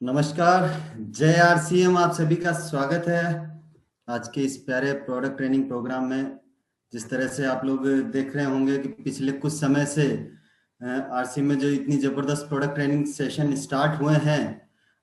नमस्कार। जय आरसीएम, आप सभी का स्वागत है आज के इस प्यारे प्रोडक्ट ट्रेनिंग प्रोग्राम में। जिस तरह से आप लोग देख रहे होंगे कि पिछले कुछ समय से आरसीएम में जो इतनी जबरदस्त प्रोडक्ट ट्रेनिंग सेशन स्टार्ट हुए हैं,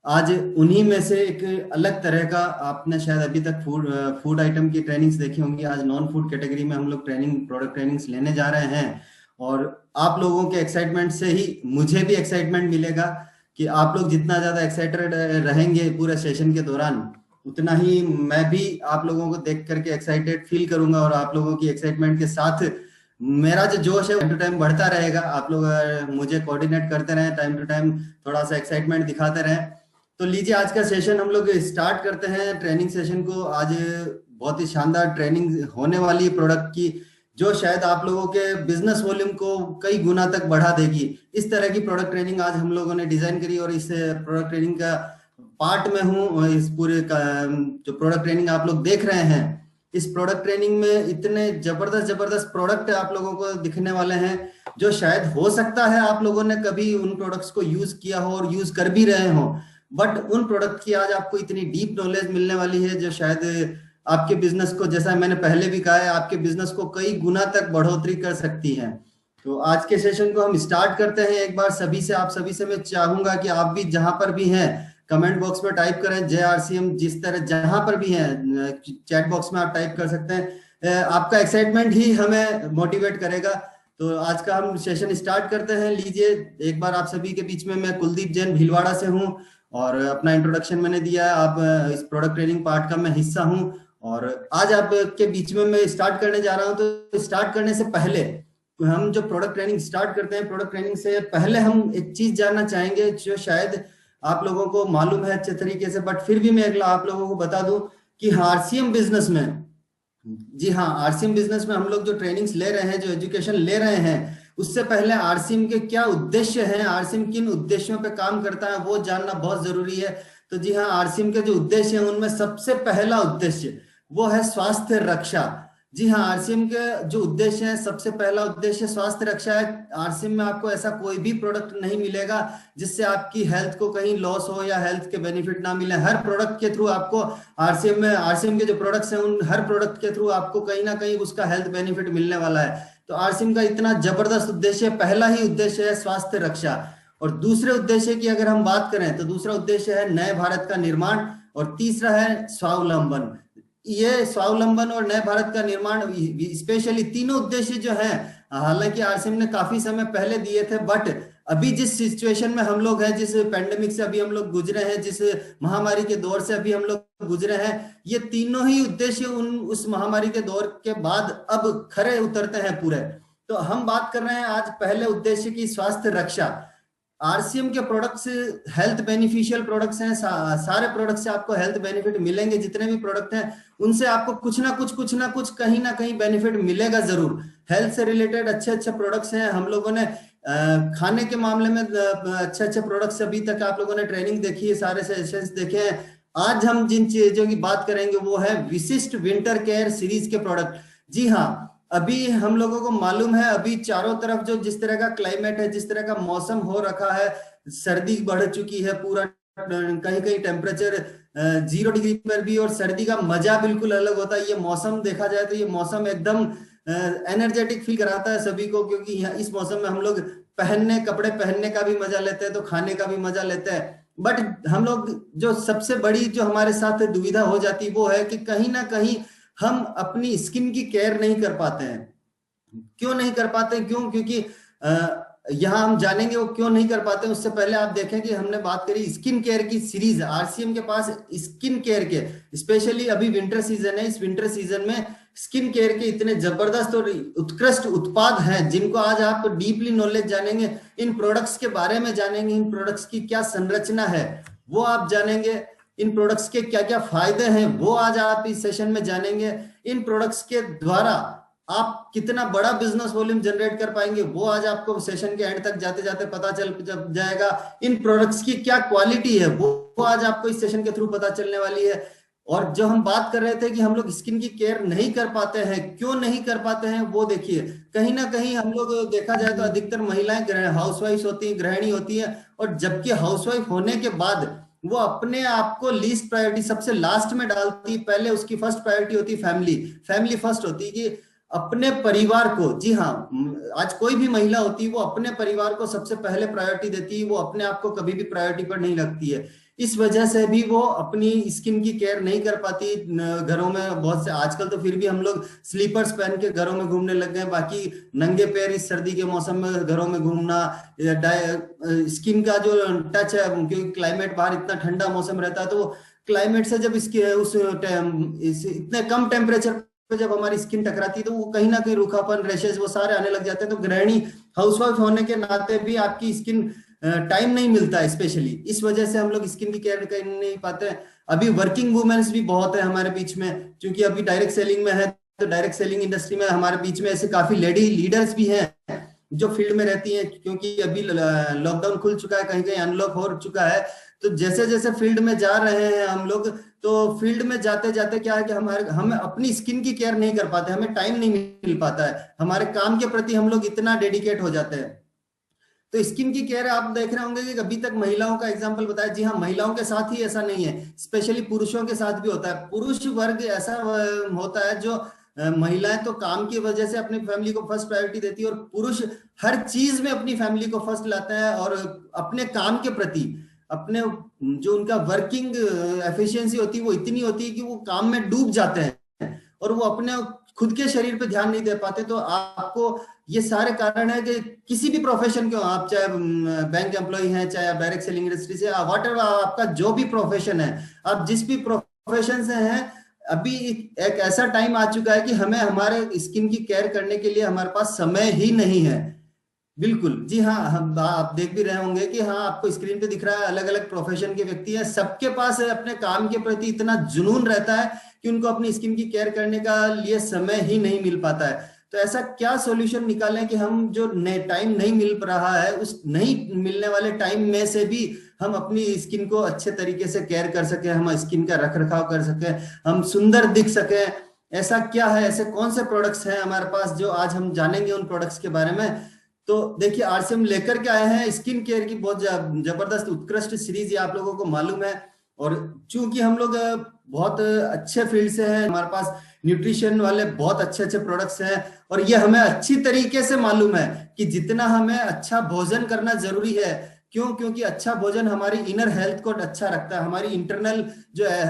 आज उन्हीं में से एक अलग तरह का, आपने शायद अभी तक फूड आइटम की ट्रेनिंग्स देखी होंगी, आज नॉन फूड कैटेगरी में हम लोग प्रोडक्ट ट्रेनिंग्स लेने जा रहे हैं। और आप लोगों के एक्साइटमेंट से ही मुझे भी एक्साइटमेंट मिलेगा कि आप लोग जितना ज्यादा एक्साइटेड रहेंगे पूरे सेशन के दौरान, उतना ही मैं भी आप लोगों को देख करके एक्साइटेड फील करूंगा। और आप लोगों की एक्साइटमेंट के साथ मेरा जो जोश है टाइम टू टाइम बढ़ता रहेगा। आप लोग मुझे कोऑर्डिनेट करते रहें, टाइम टू टाइम थोड़ा सा एक्साइटमेंट दिखाते रहें। तो लीजिए, आज का सेशन हम लोग स्टार्ट करते हैं, ट्रेनिंग सेशन को। आज बहुत ही शानदार ट्रेनिंग होने वाली है प्रोडक्ट की, जो शायद आप लोगों के बिजनेस वॉल्यूम को कई गुना तक बढ़ा देगी। इस तरह की प्रोडक्ट ट्रेनिंग आज हम लोगों ने डिजाइन करी और इस प्रोडक्ट ट्रेनिंग का पार्ट में हूँ। इस पूरे का जो प्रोडक्ट ट्रेनिंग आप लोग देख रहे हैं, इस प्रोडक्ट ट्रेनिंग में इतने जबरदस्त जबरदस्त प्रोडक्ट आप लोगों को दिखने वाले हैं, जो शायद हो सकता है आप लोगों ने कभी उन प्रोडक्ट्स को यूज किया हो और यूज कर भी रहे हो, बट उन प्रोडक्ट की आज आपको इतनी डीप नॉलेज मिलने वाली है जो शायद आपके बिजनेस को, जैसा मैंने पहले भी कहा है, आपके बिजनेस को कई गुना तक बढ़ोतरी कर सकती है। तो आज के सेशन को हम स्टार्ट करते हैं। एक बार आप सभी से मैं चाहूंगा कि आप भी जहां पर भी हैं कमेंट बॉक्स में टाइप करें जय आरसीएम। जिस तरह जहां पर भी हैं चैट बॉक्स में आप टाइप कर सकते हैं। आपका एक्साइटमेंट ही हमें मोटिवेट करेगा। तो आज का हम सेशन स्टार्ट करते हैं। लीजिए, एक बार आप सभी के बीच में मैं कुलदीप जैन भीलवाड़ा से हूँ और अपना इंट्रोडक्शन मैंने दिया है। आप इस प्रोडक्ट ट्रेनिंग पार्ट का मैं हिस्सा हूँ और आज आपके बीच में मैं स्टार्ट करने जा रहा हूं। तो स्टार्ट करने से पहले हम जो प्रोडक्ट ट्रेनिंग स्टार्ट करते हैं, प्रोडक्ट ट्रेनिंग से पहले हम एक चीज जानना चाहेंगे जो शायद आप लोगों को मालूम है अच्छे तरीके से, बट फिर भी मैं अगला आप लोगों को बता दूं कि आरसीएम बिजनेस में, जी हाँ, आरसीएम बिजनेस में हम लोग जो ट्रेनिंग्स ले रहे हैं, जो एजुकेशन ले रहे हैं, उससे पहले आरसीएम के क्या उद्देश्य हैं, आरसीएम किन उद्देश्यों पे काम करता है, वो जानना बहुत जरूरी है। तो जी हाँ, आरसीएम के जो उद्देश्य हैं उनमें सबसे पहला उद्देश्य वो है स्वास्थ्य रक्षा। जी हाँ, आरसीएम के जो उद्देश्य है, सबसे पहला उद्देश्य स्वास्थ्य रक्षा है। आरसीएम में आपको ऐसा कोई भी प्रोडक्ट नहीं मिलेगा जिससे आपकी हेल्थ को कहीं लॉस हो या हेल्थ के बेनिफिट ना मिले। हर प्रोडक्ट के थ्रू आपको आरसीएम के जो प्रोडक्ट्स हैं, उन हर प्रोडक्ट के थ्रू आपको कहीं ना कहीं उसका हेल्थ बेनिफिट मिलने वाला है। तो आरसीएम का इतना जबरदस्त उद्देश्य, पहला ही उद्देश्य है स्वास्थ्य रक्षा। और दूसरे उद्देश्य की अगर हम बात करें तो दूसरा उद्देश्य है नए भारत का निर्माण और तीसरा है स्वावलंबन। ये स्वावलंबन और नए भारत का निर्माण, स्पेशली तीनों उद्देश्य जो हैं, हालांकि आरसीएम ने काफी समय पहले दिए थे, बट अभी जिस सिचुएशन में हम लोग हैं, जिस पेंडेमिक से अभी हम लोग गुजरे हैं, जिस महामारी के दौर से अभी हम लोग गुजरे हैं, ये तीनों ही उद्देश्य उस महामारी के दौर के बाद अब खरे उतरते हैं पूरे। तो हम बात कर रहे हैं आज पहले उद्देश्य की, स्वास्थ्य रक्षा। आरसीएम के प्रोडक्ट्स हेल्थ बेनिफिशियल प्रोडक्ट्स हैं। सारे प्रोडक्ट से आपको हेल्थ बेनिफिट मिलेंगे। जितने भी प्रोडक्ट हैं उनसे आपको कुछ ना कुछ कहीं ना कहीं बेनिफिट मिलेगा जरूर। हेल्थ से रिलेटेड अच्छे अच्छे प्रोडक्ट्स हैं। हम लोगों ने खाने के मामले में अच्छे अच्छे प्रोडक्ट्स अभी तक आप लोगों ने ट्रेनिंग देखी है, सारे सेशंस देखे हैं। आज हम जिन चीजों की बात करेंगे वो है विशिष्ट विंटर केयर सीरीज के प्रोडक्ट। जी हाँ, अभी हम लोगों को मालूम है, अभी चारों तरफ जो जिस तरह का क्लाइमेट है, जिस तरह का मौसम हो रखा है, सर्दी बढ़ चुकी है पूरा, कहीं कहीं टेम्परेचर 0 डिग्री पर भी, और सर्दी का मजा बिल्कुल अलग होता है। ये मौसम देखा जाए तो ये मौसम एकदम एनर्जेटिक फील कराता है सभी को, क्योंकि इस मौसम में हम लोग कपड़े पहनने का भी मजा लेते हैं, तो खाने का भी मजा लेते हैं। बट हम लोग जो सबसे बड़ी जो हमारे साथ दुविधा हो जाती है वो है कि कहीं ना कहीं हम अपनी स्किन की केयर नहीं कर पाते हैं। क्यों नहीं कर पाते? क्योंकि यहाँ हम जानेंगे वो क्यों नहीं कर पाते। उससे पहले आप देखें कि हमने बात करी स्किन केयर की सीरीज। आरसीएम के पास स्किन केयर के, स्पेशली अभी विंटर सीजन है, इस विंटर सीजन में स्किन केयर के इतने जबरदस्त और उत्कृष्ट उत्पाद हैं जिनको आज आप डीपली नॉलेज जानेंगे। इन प्रोडक्ट्स के बारे में जानेंगे, इन प्रोडक्ट्स की क्या संरचना है वो आप जानेंगे, इन प्रोडक्ट्स के क्या क्या फायदे हैं वो आज आप इस सेशन में जानेंगे। इन प्रोडक्ट्स के द्वारा आप कितना बड़ा बिजनेस वॉल्यूम जनरेट कर पाएंगे वो आज आपको सेशन के एंड तक जाते जाते पता चल जाएगा। इन प्रोडक्ट्स की क्या क्वालिटी है वो आज आपको इस सेशन के थ्रू पता चलने वाली है। और जो हम बात कर रहे थे कि हम लोग स्किन की केयर नहीं कर पाते हैं, क्यों नहीं कर पाते हैं वो देखिए। कहीं ना कहीं हम लोग देखा जाए तो अधिकतर महिलाएं हाउसवाइफ होती हैं, गृहिणी होती हैं, और जबकि हाउसवाइफ होने के बाद वो अपने आप को लीस्ट प्रायोरिटी सबसे लास्ट में डालती, पहले उसकी फर्स्ट प्रायोरिटी होती फैमिली। फैमिली फर्स्ट होती है कि अपने परिवार को, जी हाँ, आज कोई भी महिला होती है वो अपने परिवार को सबसे पहले प्रायोरिटी देती है, वो अपने आप को कभी भी प्रायोरिटी पर नहीं रखती है। इस वजह से भी वो अपनी स्किन की केयर नहीं कर पाती। घरों में बहुत से आजकल तो फिर भी हम लोग स्लीपर्स पहन के घरों में घूमने लग गए, बाकी नंगे पैर इस सर्दी के मौसम में घरों में घूमना, स्किन का जो टच है, क्योंकि क्लाइमेट बाहर इतना ठंडा मौसम रहता है, तो क्लाइमेट से जब इसके इतने कम टेम्परेचर पे जब हमारी स्किन टकराती है तो वो कहीं ना कहीं रूखापन, रैशेज वो सारे आने लग जाते हैं। तो गृहिणी हाउसवाइफ होने के नाते भी आपकी स्किन टाइम नहीं मिलता है, स्पेशली इस वजह से हम लोग स्किन की केयर कर नहीं पाते। अभी वर्किंग वुमेन्स भी बहुत है हमारे बीच में, क्योंकि अभी डायरेक्ट सेलिंग में है, तो डायरेक्ट सेलिंग इंडस्ट्री में हमारे बीच में ऐसे काफी लेडी लीडर्स भी हैं जो फील्ड में रहती हैं, क्योंकि अभी लॉकडाउन खुल चुका है, कहीं कहीं अनलॉक हो चुका है। तो जैसे जैसे फील्ड में जा रहे हैं हम लोग, तो फील्ड में जाते जाते क्या है कि हम अपनी स्किन की केयर नहीं कर पाते, हमें टाइम नहीं मिल पाता है, हमारे काम के प्रति हम लोग इतना डेडिकेट हो जाते हैं। तो स्किन की केयर आप देख रहे होंगे कि अभी तक महिलाओं का एग्जांपल बताया, जी हाँ, महिलाओं के साथ ही ऐसा नहीं है, स्पेशली पुरुषों के साथ भी होता है। पुरुष वर्ग ऐसा होता है जो महिलाएं तो काम की वजह से अपनी फैमिली को फर्स्ट प्रायोरिटी देती है, और पुरुष हर चीज में अपनी फैमिली को फर्स्ट लाते हैं, और अपने काम के प्रति अपने जो उनका वर्किंग एफिशिएंसी होती है वो इतनी होती है कि वो काम में डूब जाते हैं और वो अपने खुद के शरीर पे ध्यान नहीं दे पाते। तो आपको ये सारे कारण है कि किसी भी प्रोफेशन के हो आप, चाहे बैंक एम्प्लॉय हैं, चाहे आप डायरेक्ट सेलिंग इंडस्ट्री से, वॉट एवर आपका जो भी प्रोफेशन है, आप जिस भी प्रोफेशन से हैं, अभी एक ऐसा टाइम आ चुका है कि हमें हमारे स्किन की केयर करने के लिए हमारे पास समय ही नहीं है। बिल्कुल, जी हाँ, हम आप देख भी रहे होंगे कि हाँ, आपको स्क्रीन पे दिख रहा है अलग अलग प्रोफेशन के व्यक्ति हैं, सबके पास है अपने काम के प्रति इतना जुनून रहता है कि उनको अपनी स्किन की केयर करने का लिए समय ही नहीं मिल पाता है। तो ऐसा क्या सॉल्यूशन निकालें कि हम जो टाइम नहीं मिल रहा है, उस नहीं मिलने वाले टाइम में से भी हम अपनी स्किन को अच्छे तरीके से केयर कर सकें, हम स्किन का रख रखाव कर सकें, हम सुंदर दिख सकें। ऐसा क्या है, ऐसे कौन से प्रोडक्ट्स हैं हमारे पास, जो आज हम जानेंगे उन प्रोडक्ट्स के बारे में। तो देखिए, आज से हम लेकर के आए हैं स्किन केयर की बहुत जबरदस्त उत्कृष्ट सीरीज, ये आप लोगों को मालूम है। और चूंकि हम लोग बहुत अच्छे फील्ड से हैं, हमारे पास न्यूट्रिशन वाले बहुत अच्छे अच्छे प्रोडक्ट्स हैं, और ये हमें अच्छी तरीके से मालूम है कि जितना हमें अच्छा भोजन करना जरूरी है। क्यों? क्योंकि अच्छा भोजन हमारी इनर हेल्थ को अच्छा रखता है, हमारी इंटरनल जो है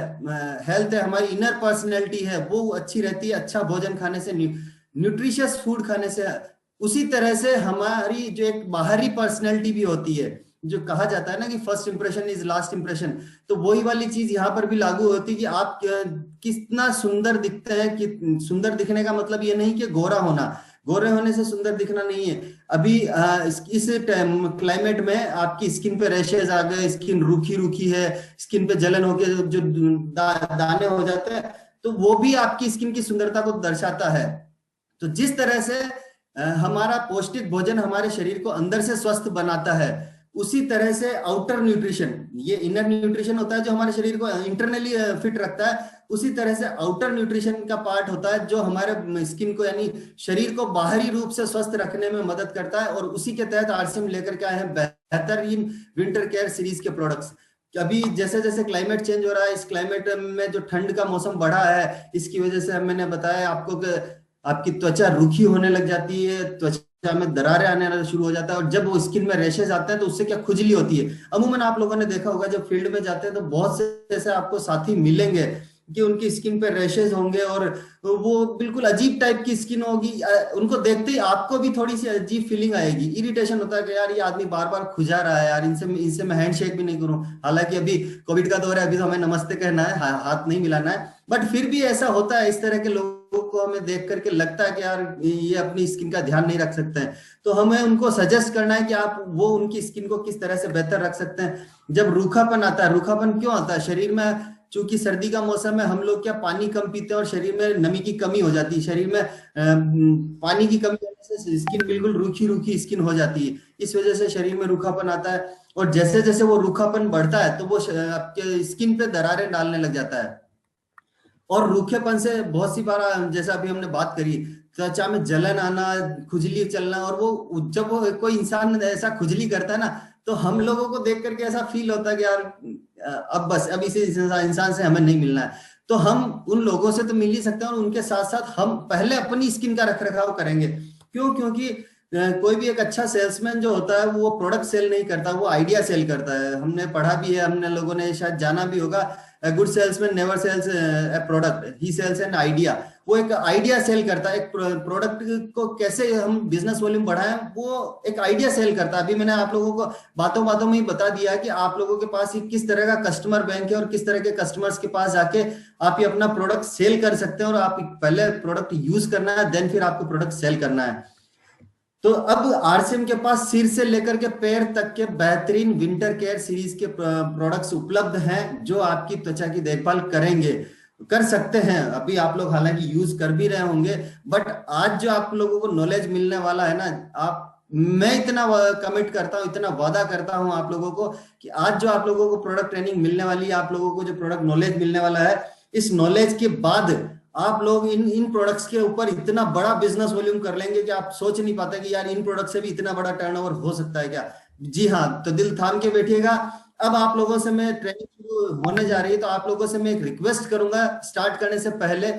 हेल्थ है, हमारी इनर पर्सनैलिटी है, वो अच्छी रहती है अच्छा भोजन खाने से, न्यूट्रिशियस फूड खाने से। उसी तरह से हमारी जो एक बाहरी पर्सनैलिटी भी होती है, जो कहा जाता है ना कि first impression is last impression, तो वही वाली चीज यहाँ पर भी लागू होती है कि आप कितना सुंदर दिखते हैं। कि सुंदर दिखने का मतलब ये नहीं कि गोरा होना, गोरे होने से सुंदर दिखना नहीं है। अभी इस क्लाइमेट में आपकी स्किन पे रैशेज आ गए, स्किन रूखी रूखी है, स्किन पे जलन होके जो दाने हो जाते हैं, तो वो भी आपकी स्किन की सुंदरता को दर्शाता है। तो जिस तरह से हमारा पौष्टिक भोजन हमारे शरीर को अंदर से स्वस्थ बनाता है, उसी तरह से आउटर न्यूट्रिशन, ये इनर न्यूट्रिशन होता है जो हमारे शरीर को इंटरनली फिट रखता है, उसी तरह से आउटर न्यूट्रिशन का पार्ट होता है जो हमारे स्किन को, यानी शरीर को बाहरी रूप से स्वस्थ रखने में मदद करता है। और उसी के तहत आरसीएम लेकर के आए हैं बेहतरीन विंटर केयर सीरीज के प्रोडक्ट्स। अभी जैसे जैसे क्लाइमेट चेंज हो रहा है, इस क्लाइमेट में जो ठंड का मौसम बढ़ा है, इसकी वजह से मैंने बताया आपको कि आपकी त्वचा रूखी होने लग जाती है, त्वचा में दरारें आने शुरू हो जाता है, और जब वो स्किन में रैशेज आते हैं तो उससे क्या खुजली होती है। अमूमन आप लोगों ने देखा होगा जब फील्ड में जाते हैं तो बहुत से ऐसे आपको साथी मिलेंगे कि उनकी स्किन पे रैशेज होंगे, और वो बिल्कुल अजीब टाइप की स्किन होगी। उनको देखते ही आपको भी थोड़ी सी अजीब फीलिंग आएगी, इरिटेशन होता है कि यार ये आदमी बार बार खुजा रहा है यार, इनसे इनसे मैं हैंडशेक भी नहीं करूं। हालांकि अभी कोविड का दौर है, अभी तो हमें नमस्ते कहना है, हाथ नहीं मिलाना है, बट फिर भी ऐसा होता है। इस तरह के लोगों को हमें देख करके लगता है कि यार ये अपनी स्किन का ध्यान नहीं रख सकते हैं। तो हमें उनको सजेस्ट करना है कि आप वो उनकी स्किन को किस तरह से बेहतर रख सकते हैं। जब रूखापन आता है, रूखापन क्यों आता है शरीर में? चूंकि सर्दी का मौसम है, हम लोग क्या पानी कम पीते हैं और शरीर में नमी की कमी हो जाती है। शरीर में पानी की कमी होने से स्किन बिल्कुल रूखी रूखी स्किन हो जाती है, इस वजह से शरीर में रूखापन आता है। और जैसे जैसे वो रूखापन बढ़ता है तो वो आपके स्किन पे दरारें डालने लग जाता है। और रूखेपन से बहुत सी बार, जैसा अभी हमने बात करी, त्वचा में जलन आना, खुजली चलना, और वो जब वो कोई इंसान ऐसा खुजली करता है ना, तो हम लोगों को देख करके ऐसा फील होता है कि यार अब बस अब इसी इंसान से हमें नहीं मिलना है। तो हम उन लोगों से तो मिल ही सकते हैं, और उनके साथ साथ हम पहले अपनी स्किन का रख रखाव करेंगे। क्यों? क्योंकि कोई भी एक अच्छा सेल्समैन जो होता है वो प्रोडक्ट सेल नहीं करता, वो आइडिया सेल करता है। हमने पढ़ा भी है, हमने लोगों ने शायद जाना भी होगा, good salesman never sells a product, he sells an idea. वो एक आइडिया सेल करता है। एक प्रोडक्ट को कैसे हम बिजनेस वॉल्यूम बढ़ाएं, वो एक आइडिया सेल करता है। अभी मैंने आप लोगों को बातों बातों में ही बता दिया कि आप लोगों के पास किस तरह का कस्टमर बैंक है, और किस तरह के कस्टमर्स के पास जाके आप ये अपना प्रोडक्ट सेल कर सकते हैं। और आप पहले प्रोडक्ट यूज करना है, देन फिर आपको प्रोडक्ट सेल करना है। तो अब आरसीएम के पास सिर से लेकर के पैर तक के बेहतरीन विंटर केयर सीरीज के प्रोडक्ट्स उपलब्ध हैं, जो आपकी त्वचा की देखभाल करेंगे, कर सकते हैं। अभी आप लोग हालांकि यूज कर भी रहे होंगे, बट आज जो आप लोगों को नॉलेज मिलने वाला है ना, आप मैं इतना कमिट करता हूं, इतना वादा करता हूं आप लोगों को कि आज जो आप लोगों को प्रोडक्ट ट्रेनिंग मिलने वाली है, आप लोगों को जो प्रोडक्ट नॉलेज मिलने वाला है, इस नॉलेज के बाद आप लोग इन प्रोडक्ट्स के ऊपर इतना बड़ा बिजनेस वॉल्यूम कर लेंगे कि आप सोच नहीं पाते कि यार इन प्रोडक्ट से भी इतना बड़ा टर्नओवर हो सकता है क्या। जी हाँ, तो दिल थाम के बैठिएगा। अब आप लोगों से मैं ट्रेनिंग शुरू होने जा रही है, तो आप लोगों से मैं एक रिक्वेस्ट करूंगा स्टार्ट करने से पहले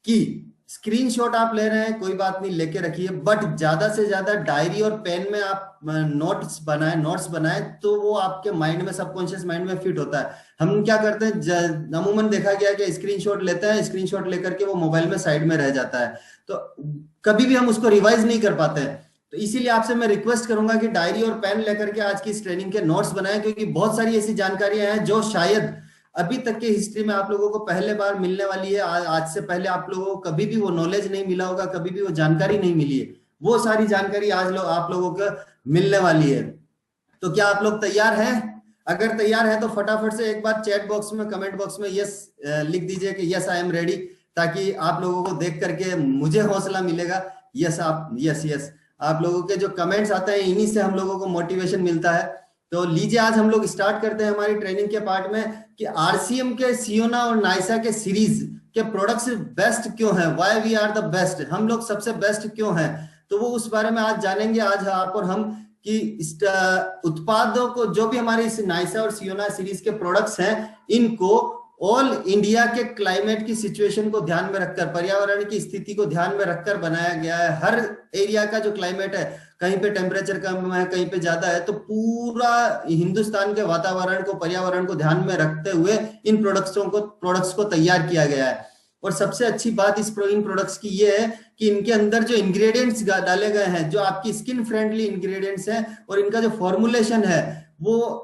कि स्क्रीनशॉट आप ले रहे हैं कोई बात नहीं, लेके रखिए, बट ज्यादा से ज्यादा डायरी और पेन में आप नोट्स बनाएं, तो वो आपके माइंड में, सबकॉन्शियस माइंड में फिट होता है। हम क्या करते हैं, अमूमन देखा गया कि स्क्रीनशॉट लेते हैं, स्क्रीनशॉट लेकर के वो मोबाइल में साइड में रह जाता है, तो कभी भी हम उसको रिवाइज नहीं कर पाते हैं। तो इसीलिए आपसे मैं रिक्वेस्ट करूंगा कि डायरी और पेन लेकर के आज की इस ट्रेनिंग के नोट्स बनाएं, क्योंकि बहुत सारी ऐसी जानकारियां हैं जो शायद अभी तक के हिस्ट्री में आप लोगों को पहले बार मिलने वाली है। आज से पहले आप लोगों को कभी भी वो नॉलेज नहीं मिला होगा, कभी भी वो जानकारी नहीं मिली है। वो सारी जानकारी आज आप लोगों को मिलने वाली है। तो क्या आप लोग तैयार हैं? अगर तैयार है तो फटाफट से एक बार चैट बॉक्स में, कमेंट बॉक्स में यस लिख दीजिए कि यस आई एम रेडी, ताकि आप लोगों को देख करके मुझे हौसला मिलेगा। यस यस आप लोगों के जो कमेंट्स आते हैं, इन्हीं से हम लोगों को मोटिवेशन मिलता है। तो लीजिए, आज हम लोग स्टार्ट करते हैं हमारी ट्रेनिंग के पार्ट में कि आरसीएम के, सियोना और नाइसा के सीरीज के प्रोडक्ट्स बेस्ट क्यों हैं, why we are the best, हम लोग सबसे बेस्ट क्यों हैं। तो वो उस बारे में आज जानेंगे, आज आप और हम, कि इस उत्पादों को, जो भी हमारे इस नाइसा और सियोना सीरीज के प्रोडक्ट्स हैं, इनको ऑल इंडिया के क्लाइमेट की सिचुएशन को ध्यान में रखकर, पर्यावरण की स्थिति को ध्यान में रखकर बनाया गया है। हर एरिया का जो क्लाइमेट है, कहीं पे टेम्परेचर कम है, कहीं पे ज्यादा है, तो पूरा हिंदुस्तान के वातावरण को, पर्यावरण को ध्यान में रखते हुए इन प्रोडक्ट्स को तैयार किया गया है। और सबसे अच्छी बात इन प्रोडक्ट्स की ये है कि इनके अंदर जो इंग्रेडिएंट्स डाले गए हैं, जो आपकी स्किन फ्रेंडली इंग्रेडिएंट्स हैं, और इनका जो फॉर्मुलेशन है वो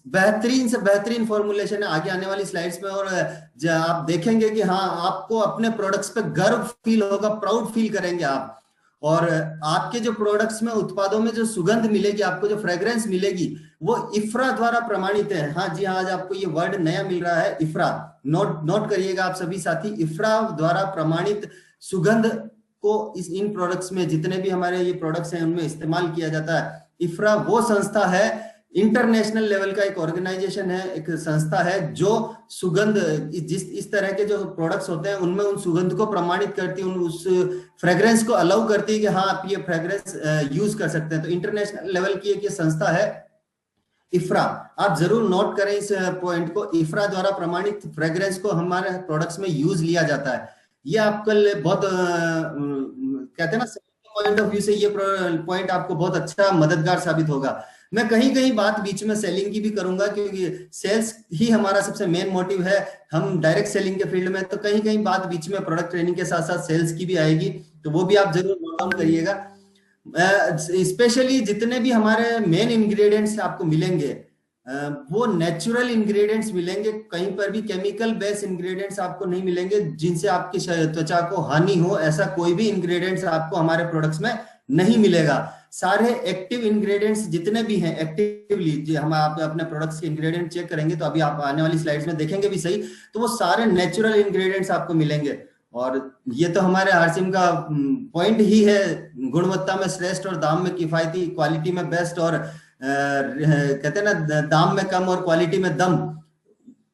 बेहतरीन से बेहतरीन फॉर्मुलेशन है। आगे आने वाली स्लाइड्स में और आप देखेंगे कि हाँ, आपको अपने प्रोडक्ट्स पे गर्व फील होगा, प्राउड फील करेंगे आप। और आपके जो प्रोडक्ट्स में, उत्पादों में जो सुगंध मिलेगी, आपको जो फ्रेग्रेंस मिलेगी, वो इफ्रा द्वारा प्रमाणित है। हाँ जी हाँ, आज आपको ये वर्ड नया मिल रहा है, इफ्रा। नोट करिएगा आप सभी साथी, इफ्रा द्वारा प्रमाणित सुगंध को इन प्रोडक्ट्स में, जितने भी हमारे ये प्रोडक्ट्स हैं, उनमें इस्तेमाल किया जाता है। इफ्रा वो संस्था है, इंटरनेशनल लेवल का एक ऑर्गेनाइजेशन है, एक संस्था है, जो सुगंध, इस तरह के जो प्रोडक्ट्स होते हैं उनमें उन सुगंध को प्रमाणित करती है, उस फ्रेग्रेंस को अलाउ करती है कि हाँ, आप ये फ्रेग्रेंस यूज कर सकते हैं। तो इंटरनेशनल लेवल की एक ये संस्था है इफ्रा। आप जरूर नोट करें इस पॉइंट को, इफ्रा द्वारा प्रमाणित फ्रेग्रेंस को हमारे प्रोडक्ट्स में यूज लिया जाता है। ये आपका बहुत कहते हैं ना, पॉइंट ऑफ व्यू से ये पॉइंट आपको बहुत अच्छा मददगार साबित होगा। मैं कहीं कहीं बात बीच में सेलिंग की भी करूंगा, क्योंकि सेल्स ही हमारा सबसे मेन मोटिव है। हम डायरेक्ट सेलिंग के फील्ड में, तो कहीं कहीं बात बीच में प्रोडक्ट ट्रेनिंग के साथ साथ सेल्स की भी आएगी, तो वो भी आप जरूर नोट डाउन करिएगा। स्पेशली जितने भी हमारे मेन इंग्रेडिएंट्स आपको मिलेंगे, वो नेचुरल इंग्रेडिएंट्स मिलेंगे। कहीं पर भी केमिकल बेस्ड इंग्रेडिएंट्स आपको नहीं मिलेंगे जिनसे आपकी त्वचा को हानि हो। ऐसा कोई भी इंग्रेडिएंट्स आपको हमारे प्रोडक्ट्स में नहीं मिलेगा। सारे एक्टिव इंग्रेडिएंट्स जितने भी हैं, एक्टिवली हम आप अपने प्रोडक्ट्स के इंग्रेडिएंट चेक करेंगे, तो अभी आप आने वाली स्लाइड्स में देखेंगे भी सही, तो वो सारे नेचुरल इंग्रेडिएंट्स आपको मिलेंगे। और ये तो हमारे आरसीएम का पॉइंट ही है, गुणवत्ता में श्रेष्ठ और दाम में किफायती, क्वालिटी में बेस्ट, और कहते हैं ना, दाम में कम और क्वालिटी में दम,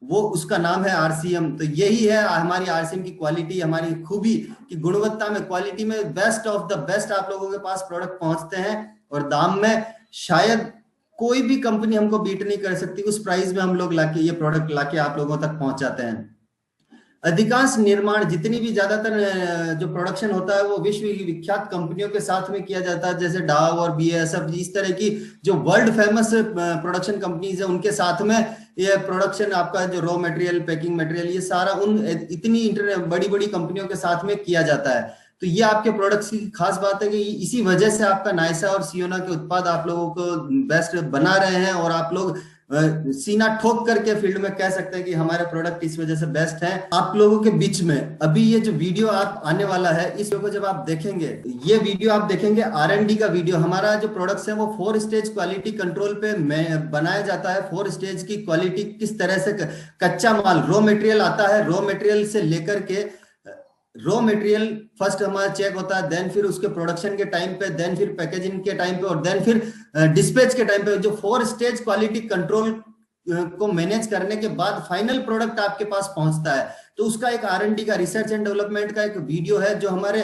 वो उसका नाम है आरसीएम। तो यही है हमारी आरसीएम की क्वालिटी, हमारी खूबी, कि गुणवत्ता में, क्वालिटी में बेस्ट ऑफ द बेस्ट आप लोगों के पास प्रोडक्ट पहुंचते हैं, और दाम में शायद कोई भी कंपनी हमको बीट नहीं कर सकती। उस प्राइस में हम लोग लाके ये प्रोडक्ट लाके आप लोगों तक पहुंचाते हैं। अधिकांश निर्माण जितनी भी ज्यादातर जो प्रोडक्शन होता है वो विश्व की विख्यात कंपनियों के साथ में किया जाता है, जैसे डाव और BASF, इस तरह की जो वर्ल्ड फेमस प्रोडक्शन कंपनीज है उनके साथ में ये प्रोडक्शन आपका जो रॉ मटेरियल, पैकिंग मटेरियल, ये सारा उन इतनी बड़ी बड़ी कंपनियों के साथ में किया जाता है। तो ये आपके प्रोडक्ट्स की खास बात है कि इसी वजह से आपका नायसा और सियोना के उत्पाद आप लोगों को बेस्ट बना रहे हैं, और आप लोग सीना ठोक करके फील्ड में कह सकते हैं कि हमारे प्रोडक्ट इस वजह से बेस्ट हैं। आप लोगों के बीच में अभी ये जो वीडियो आप आने वाला है, इस वीडियो को जब आप देखेंगे, ये वीडियो आप देखेंगे R&D का वीडियो। हमारा जो प्रोडक्ट्स है वो 4 स्टेज क्वालिटी कंट्रोल पे बनाया जाता है। 4 स्टेज की क्वालिटी, किस तरह से कच्चा माल रॉ मटेरियल आता है, रॉ मटेरियल से लेकर के रॉ मटेरियल फर्स्ट हमारा चेक होता है, देन फिर उसके प्रोडक्शन के टाइम पे, देन फिर पैकेजिंग के टाइम पे, और देन फिर डिस्पैच के टाइम पे, जो 4 स्टेज क्वालिटी कंट्रोल को मैनेज करने के बाद फाइनल प्रोडक्ट आपके पास पहुंचता है। तो उसका एक R&D का, रिसर्च एंड डेवलपमेंट का एक वीडियो है, जो हमारे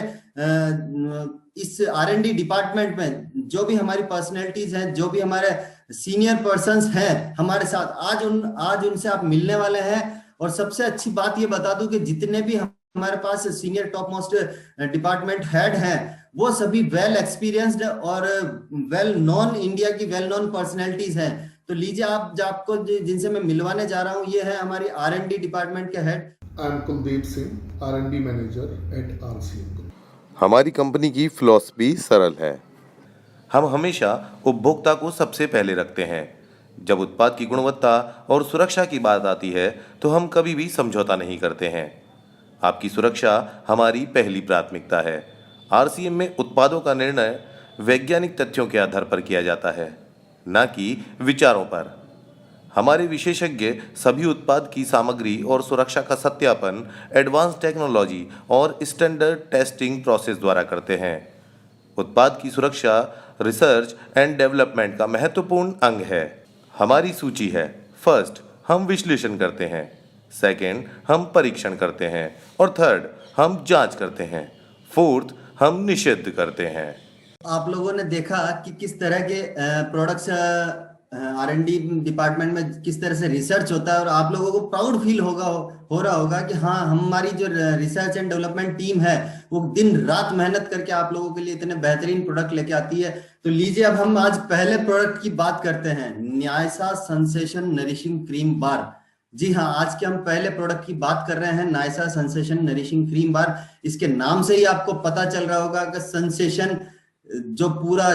इस R&D डिपार्टमेंट में जो भी हमारी पर्सनैलिटीज हैं, जो भी हमारे सीनियर पर्संस हैं हमारे साथ, आज उनसे आप मिलने वाले हैं। और सबसे अच्छी बात ये बता दूं कि जितने भी हमारे पास senior top most department head हैं, वो सभी वेल एक्सपीरियंस्ड और वेल नोन, इंडिया की वेल नोन पर्सनैलिटीज हैं। तो लीजिए, आपको जिनसे मैं मिलवाने जा रहा हूं, ये है हमारी R&D डिपार्टमेंट के head. I am Kuldeep Singh, R&D manager eight RCM। हमारी कंपनी की फिलॉसफी सरल है। हम हमेशा उपभोक्ता को सबसे पहले रखते हैं। जब उत्पाद की गुणवत्ता और सुरक्षा की बात आती है तो हम कभी भी समझौता नहीं करते हैं। आपकी सुरक्षा हमारी पहली प्राथमिकता है। RCM में उत्पादों का निर्णय वैज्ञानिक तथ्यों के आधार पर किया जाता है, न कि विचारों पर। हमारे विशेषज्ञ सभी उत्पाद की सामग्री और सुरक्षा का सत्यापन एडवांस टेक्नोलॉजी और स्टैंडर्ड टेस्टिंग प्रोसेस द्वारा करते हैं। उत्पाद की सुरक्षा रिसर्च एंड डेवलपमेंट का महत्वपूर्ण अंग है। हमारी सूची है: फर्स्ट, हम विश्लेषण करते हैं; सेकंड, हम परीक्षण करते हैं; और थर्ड, हम जांच करते हैं; फोर्थ, हम निषिद्ध करते हैं। आप लोगों ने देखा कि किस तरह के प्रोडक्ट्स R&D डिपार्टमेंट में किस तरह से रिसर्च होता है, और आप लोगों को प्राउड फील हो रहा होगा कि हाँ, हमारी जो रिसर्च एंड डेवलपमेंट टीम है वो दिन रात मेहनत करके आप लोगों के लिए इतने बेहतरीन प्रोडक्ट लेके आती है। तो लीजिए, अब हम आज पहले प्रोडक्ट की बात करते हैं, नायसा सेंसेशन नरिशिंग क्रीम बार। जी हाँ, आज के हम पहले प्रोडक्ट की बात कर रहे हैं, नायसा सेंसेशन नरिशिंग क्रीम बार। इसके नाम से ही आपको पता चल रहा होगा कि सेंसेशन जो पूरा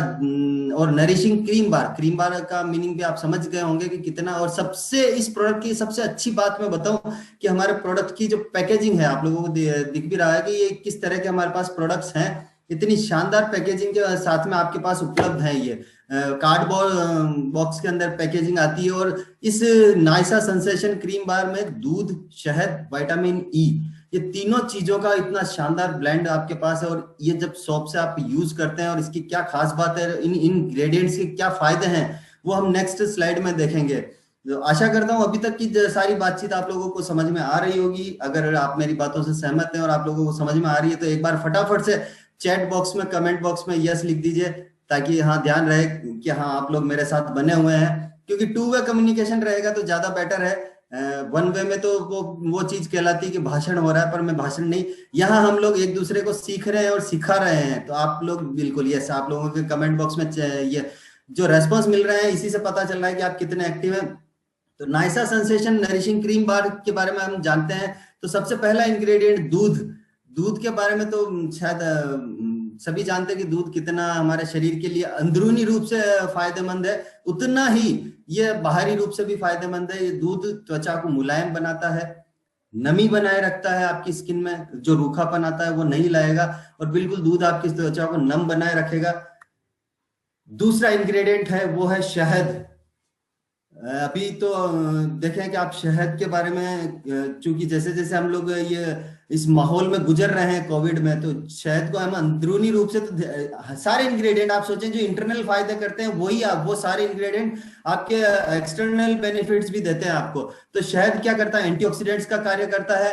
और नरिशिंग क्रीम बार का मीनिंग भी आप समझ गए होंगे कि कितना। और सबसे इस प्रोडक्ट की सबसे अच्छी बात मैं बताऊं कि हमारे प्रोडक्ट की जो पैकेजिंग है, आप लोगों को दिख भी रहा है कि ये किस तरह के हमारे पास प्रोडक्ट्स हैं। इतनी शानदार पैकेजिंग के साथ में आपके पास उपलब्ध है। ये कार्डबोर्ड बॉक्स के अंदर पैकेजिंग आती है। और इस नायसा सेंसेशन क्रीम बार में दूध, शहद, विटामिन E, ये तीनों चीजों का इतना शानदार ब्लेंड आपके पास है। और ये जब शॉप से आप यूज करते हैं, और इसकी क्या खास बात है, इन इंग्रेडिएंट्स के क्या फायदे हैं, वो हम नेक्स्ट स्लाइड में देखेंगे। तो आशा करता हूं अभी तक की सारी बातचीत आप लोगों को समझ में आ रही होगी। अगर आप मेरी बातों से सहमत हैं और आप लोगों को समझ में आ रही है, तो एक बार फटाफट से चैट बॉक्स में, कमेंट बॉक्स में यस लिख दीजिए, ताकि हाँ, ध्यान रहे कि हाँ, आप लोग मेरे साथ बने हुए हैं। क्योंकि 2 वे कम्युनिकेशन रहेगा तो ज्यादा बेटर है। 1 वे में तो वो चीज कहलाती है कि भाषण हो रहा है, पर मैं भाषण नहीं, यहाँ हम लोग एक दूसरे को सीख रहे हैं और सिखा रहे हैं। तो आप लोग बिल्कुल यस, आप लोगों के कमेंट बॉक्स में ये जो रेस्पॉन्स मिल रहे हैं, इसी से पता चल रहा है कि आप कितने एक्टिव हैं। तो नायसा सेंसेशन नरिशिंग क्रीम बार के बारे में हम जानते हैं। तो सबसे पहला इंग्रेडिएंट दूध के बारे में तो शायद सभी जानते हैं कि दूध कितना हमारे शरीर के लिए अंदरूनी रूप से फायदेमंद है, उतना ही ये बाहरी रूप से भी फायदेमंद है। ये दूध त्वचा को मुलायम बनाता है, नमी बनाए रखता है, आपकी स्किन में जो रूखापन आता है वो नहीं लाएगा, और बिल्कुल दूध आपकी त्वचा को नम बनाए रखेगा। दूसरा इंग्रेडिएंट है वो है शहद। अभी तो देखें कि आप शहद के बारे में, चूंकि जैसे जैसे हम लोग ये इस माहौल में गुजर रहे हैं कोविड में, तो शहद को हम अंदरूनी रूप से तो सारे इंग्रेडिएंट आप सोचें जो इंटरनल फायदे करते हैं, वही वो सारे इंग्रेडिएंट आपके एक्सटर्नल बेनिफिट्स भी देते हैं आपको। तो शहद क्या करता है? एंटीऑक्सीडेंट्स का कार्य करता है,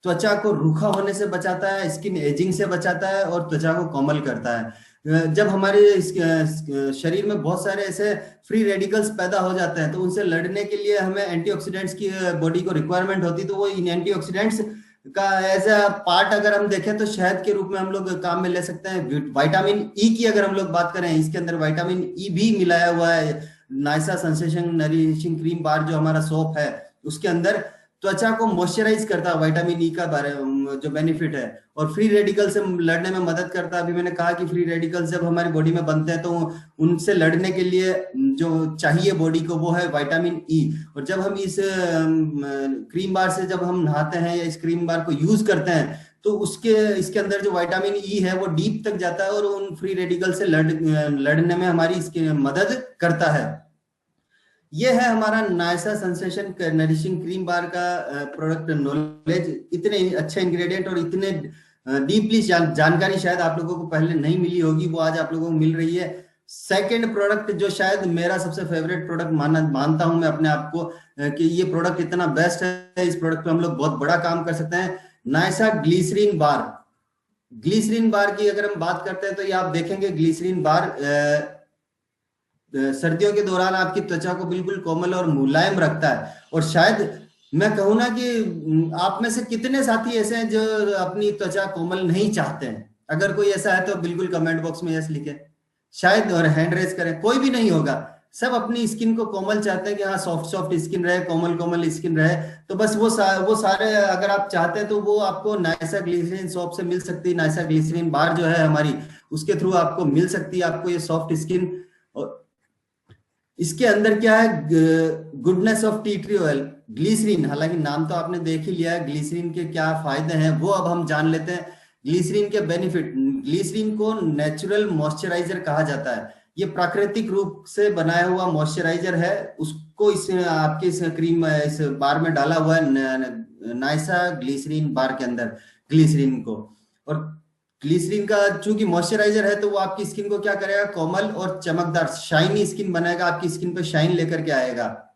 त्वचा को रूखा होने से बचाता है, स्किन एजिंग से बचाता है, और त्वचा को कोमल करता है। जब हमारे शरीर में बहुत सारे ऐसे फ्री रेडिकल्स पैदा हो जाते हैं, तो उनसे लड़ने के लिए हमें एंटीऑक्सीडेंट्स की बॉडी को रिक्वायरमेंट होती है। तो वो इन एंटीऑक्सीडेंट्स का एज अ पार्ट अगर हम देखें तो शहद के रूप में हम लोग काम में ले सकते हैं। विटामिन ई की अगर हम लोग बात करें, इसके अंदर विटामिन ई भी मिलाया हुआ है। नाइसा सेंसेशन नरिशिंग क्रीम बार जो हमारा सोप है, उसके अंदर त्वचा को मॉइस्चराइज करता है। विटामिन ई का बारे जो बेनिफिट है, और फ्री रेडिकल से लड़ने में मदद करता है। अभी मैंने कहा कि फ्री रेडिकल्स जब हमारी बॉडी में बनते हैं तो उनसे लड़ने के लिए जो चाहिए बॉडी को वो है विटामिन ई। और जब हम इस क्रीम बार से जब हम नहाते हैं या इस क्रीम बार को यूज करते हैं, तो इसके अंदर जो विटामिन ई है वो डीप तक जाता है और उन फ्री रेडिकल से लड़ने में हमारी इसकी मदद करता है। ये है हमारा नाइसा सेंसेशन नरिशिंग क्रीम बार का प्रोडक्ट नॉलेज। इतने अच्छे इंग्रेडिएंट और इतने डीपली जानकारी शायद आप लोगों को पहले नहीं मिली होगी, वो आज आप लोगों को मिल रही है। सेकंड प्रोडक्ट जो शायद मेरा सबसे फेवरेट प्रोडक्ट मानता हूं मैं अपने आप को, कि ये प्रोडक्ट इतना बेस्ट है, इस प्रोडक्ट पे हम लोग बहुत बड़ा काम कर सकते हैं। नाइसा ग्लिसरीन बार। ग्लिसरीन बार की अगर हम बात करते हैं तो ये आप देखेंगे ग्लिसरीन बार सर्दियों के दौरान आपकी त्वचा को बिल्कुल कोमल और मुलायम रखता है। और शायद मैं कहूँ ना कि आप में से कितने साथी ऐसे हैं जो अपनी त्वचा कोमल नहीं चाहते हैं। अगर कोई ऐसा है तो बिल्कुल कमेंट बॉक्स में यस लिखे शायद, और हैंड रेज करें। कोई भी नहीं होगा, सब अपनी स्किन को कोमल चाहते हैं कि हाँ सॉफ्ट स्किन रहे, कोमल स्किन रहे। तो बस वो सारे अगर आप चाहते हैं तो वो आपको नाइसा ग्लिसरीन सोप से मिल सकती है। नाइसा ग्लिसरीन बार जो है हमारी, उसके थ्रू आपको मिल सकती है आपको ये सॉफ्ट स्किन। और इसके अंदर क्या है, goodness of tea tree oil glycerine. हालांकि नाम तो आपने देख ही लिया है, ग्लिसरीन के क्या फायदे हैं वो अब हम जान लेते हैं। ग्लिसरीन के बेनिफिट। ग्लिसरीन को नेचुरल मॉइस्चराइजर कहा जाता है। ये प्राकृतिक रूप से बनाया हुआ मॉइस्चराइजर है, उसको आपके इस क्रीम इस बार में डाला हुआ है नाइसा ग्लिसरीन बार के अंदर ग्लिसरीन को। और ग्लिसरीन का चूंकि मॉइस्चराइजर है तो वो आपकी स्किन को क्या करेगा, कोमल और चमकदार शाइनी स्किन बनाएगा, आपकी स्किन पे शाइन लेकर के आएगा।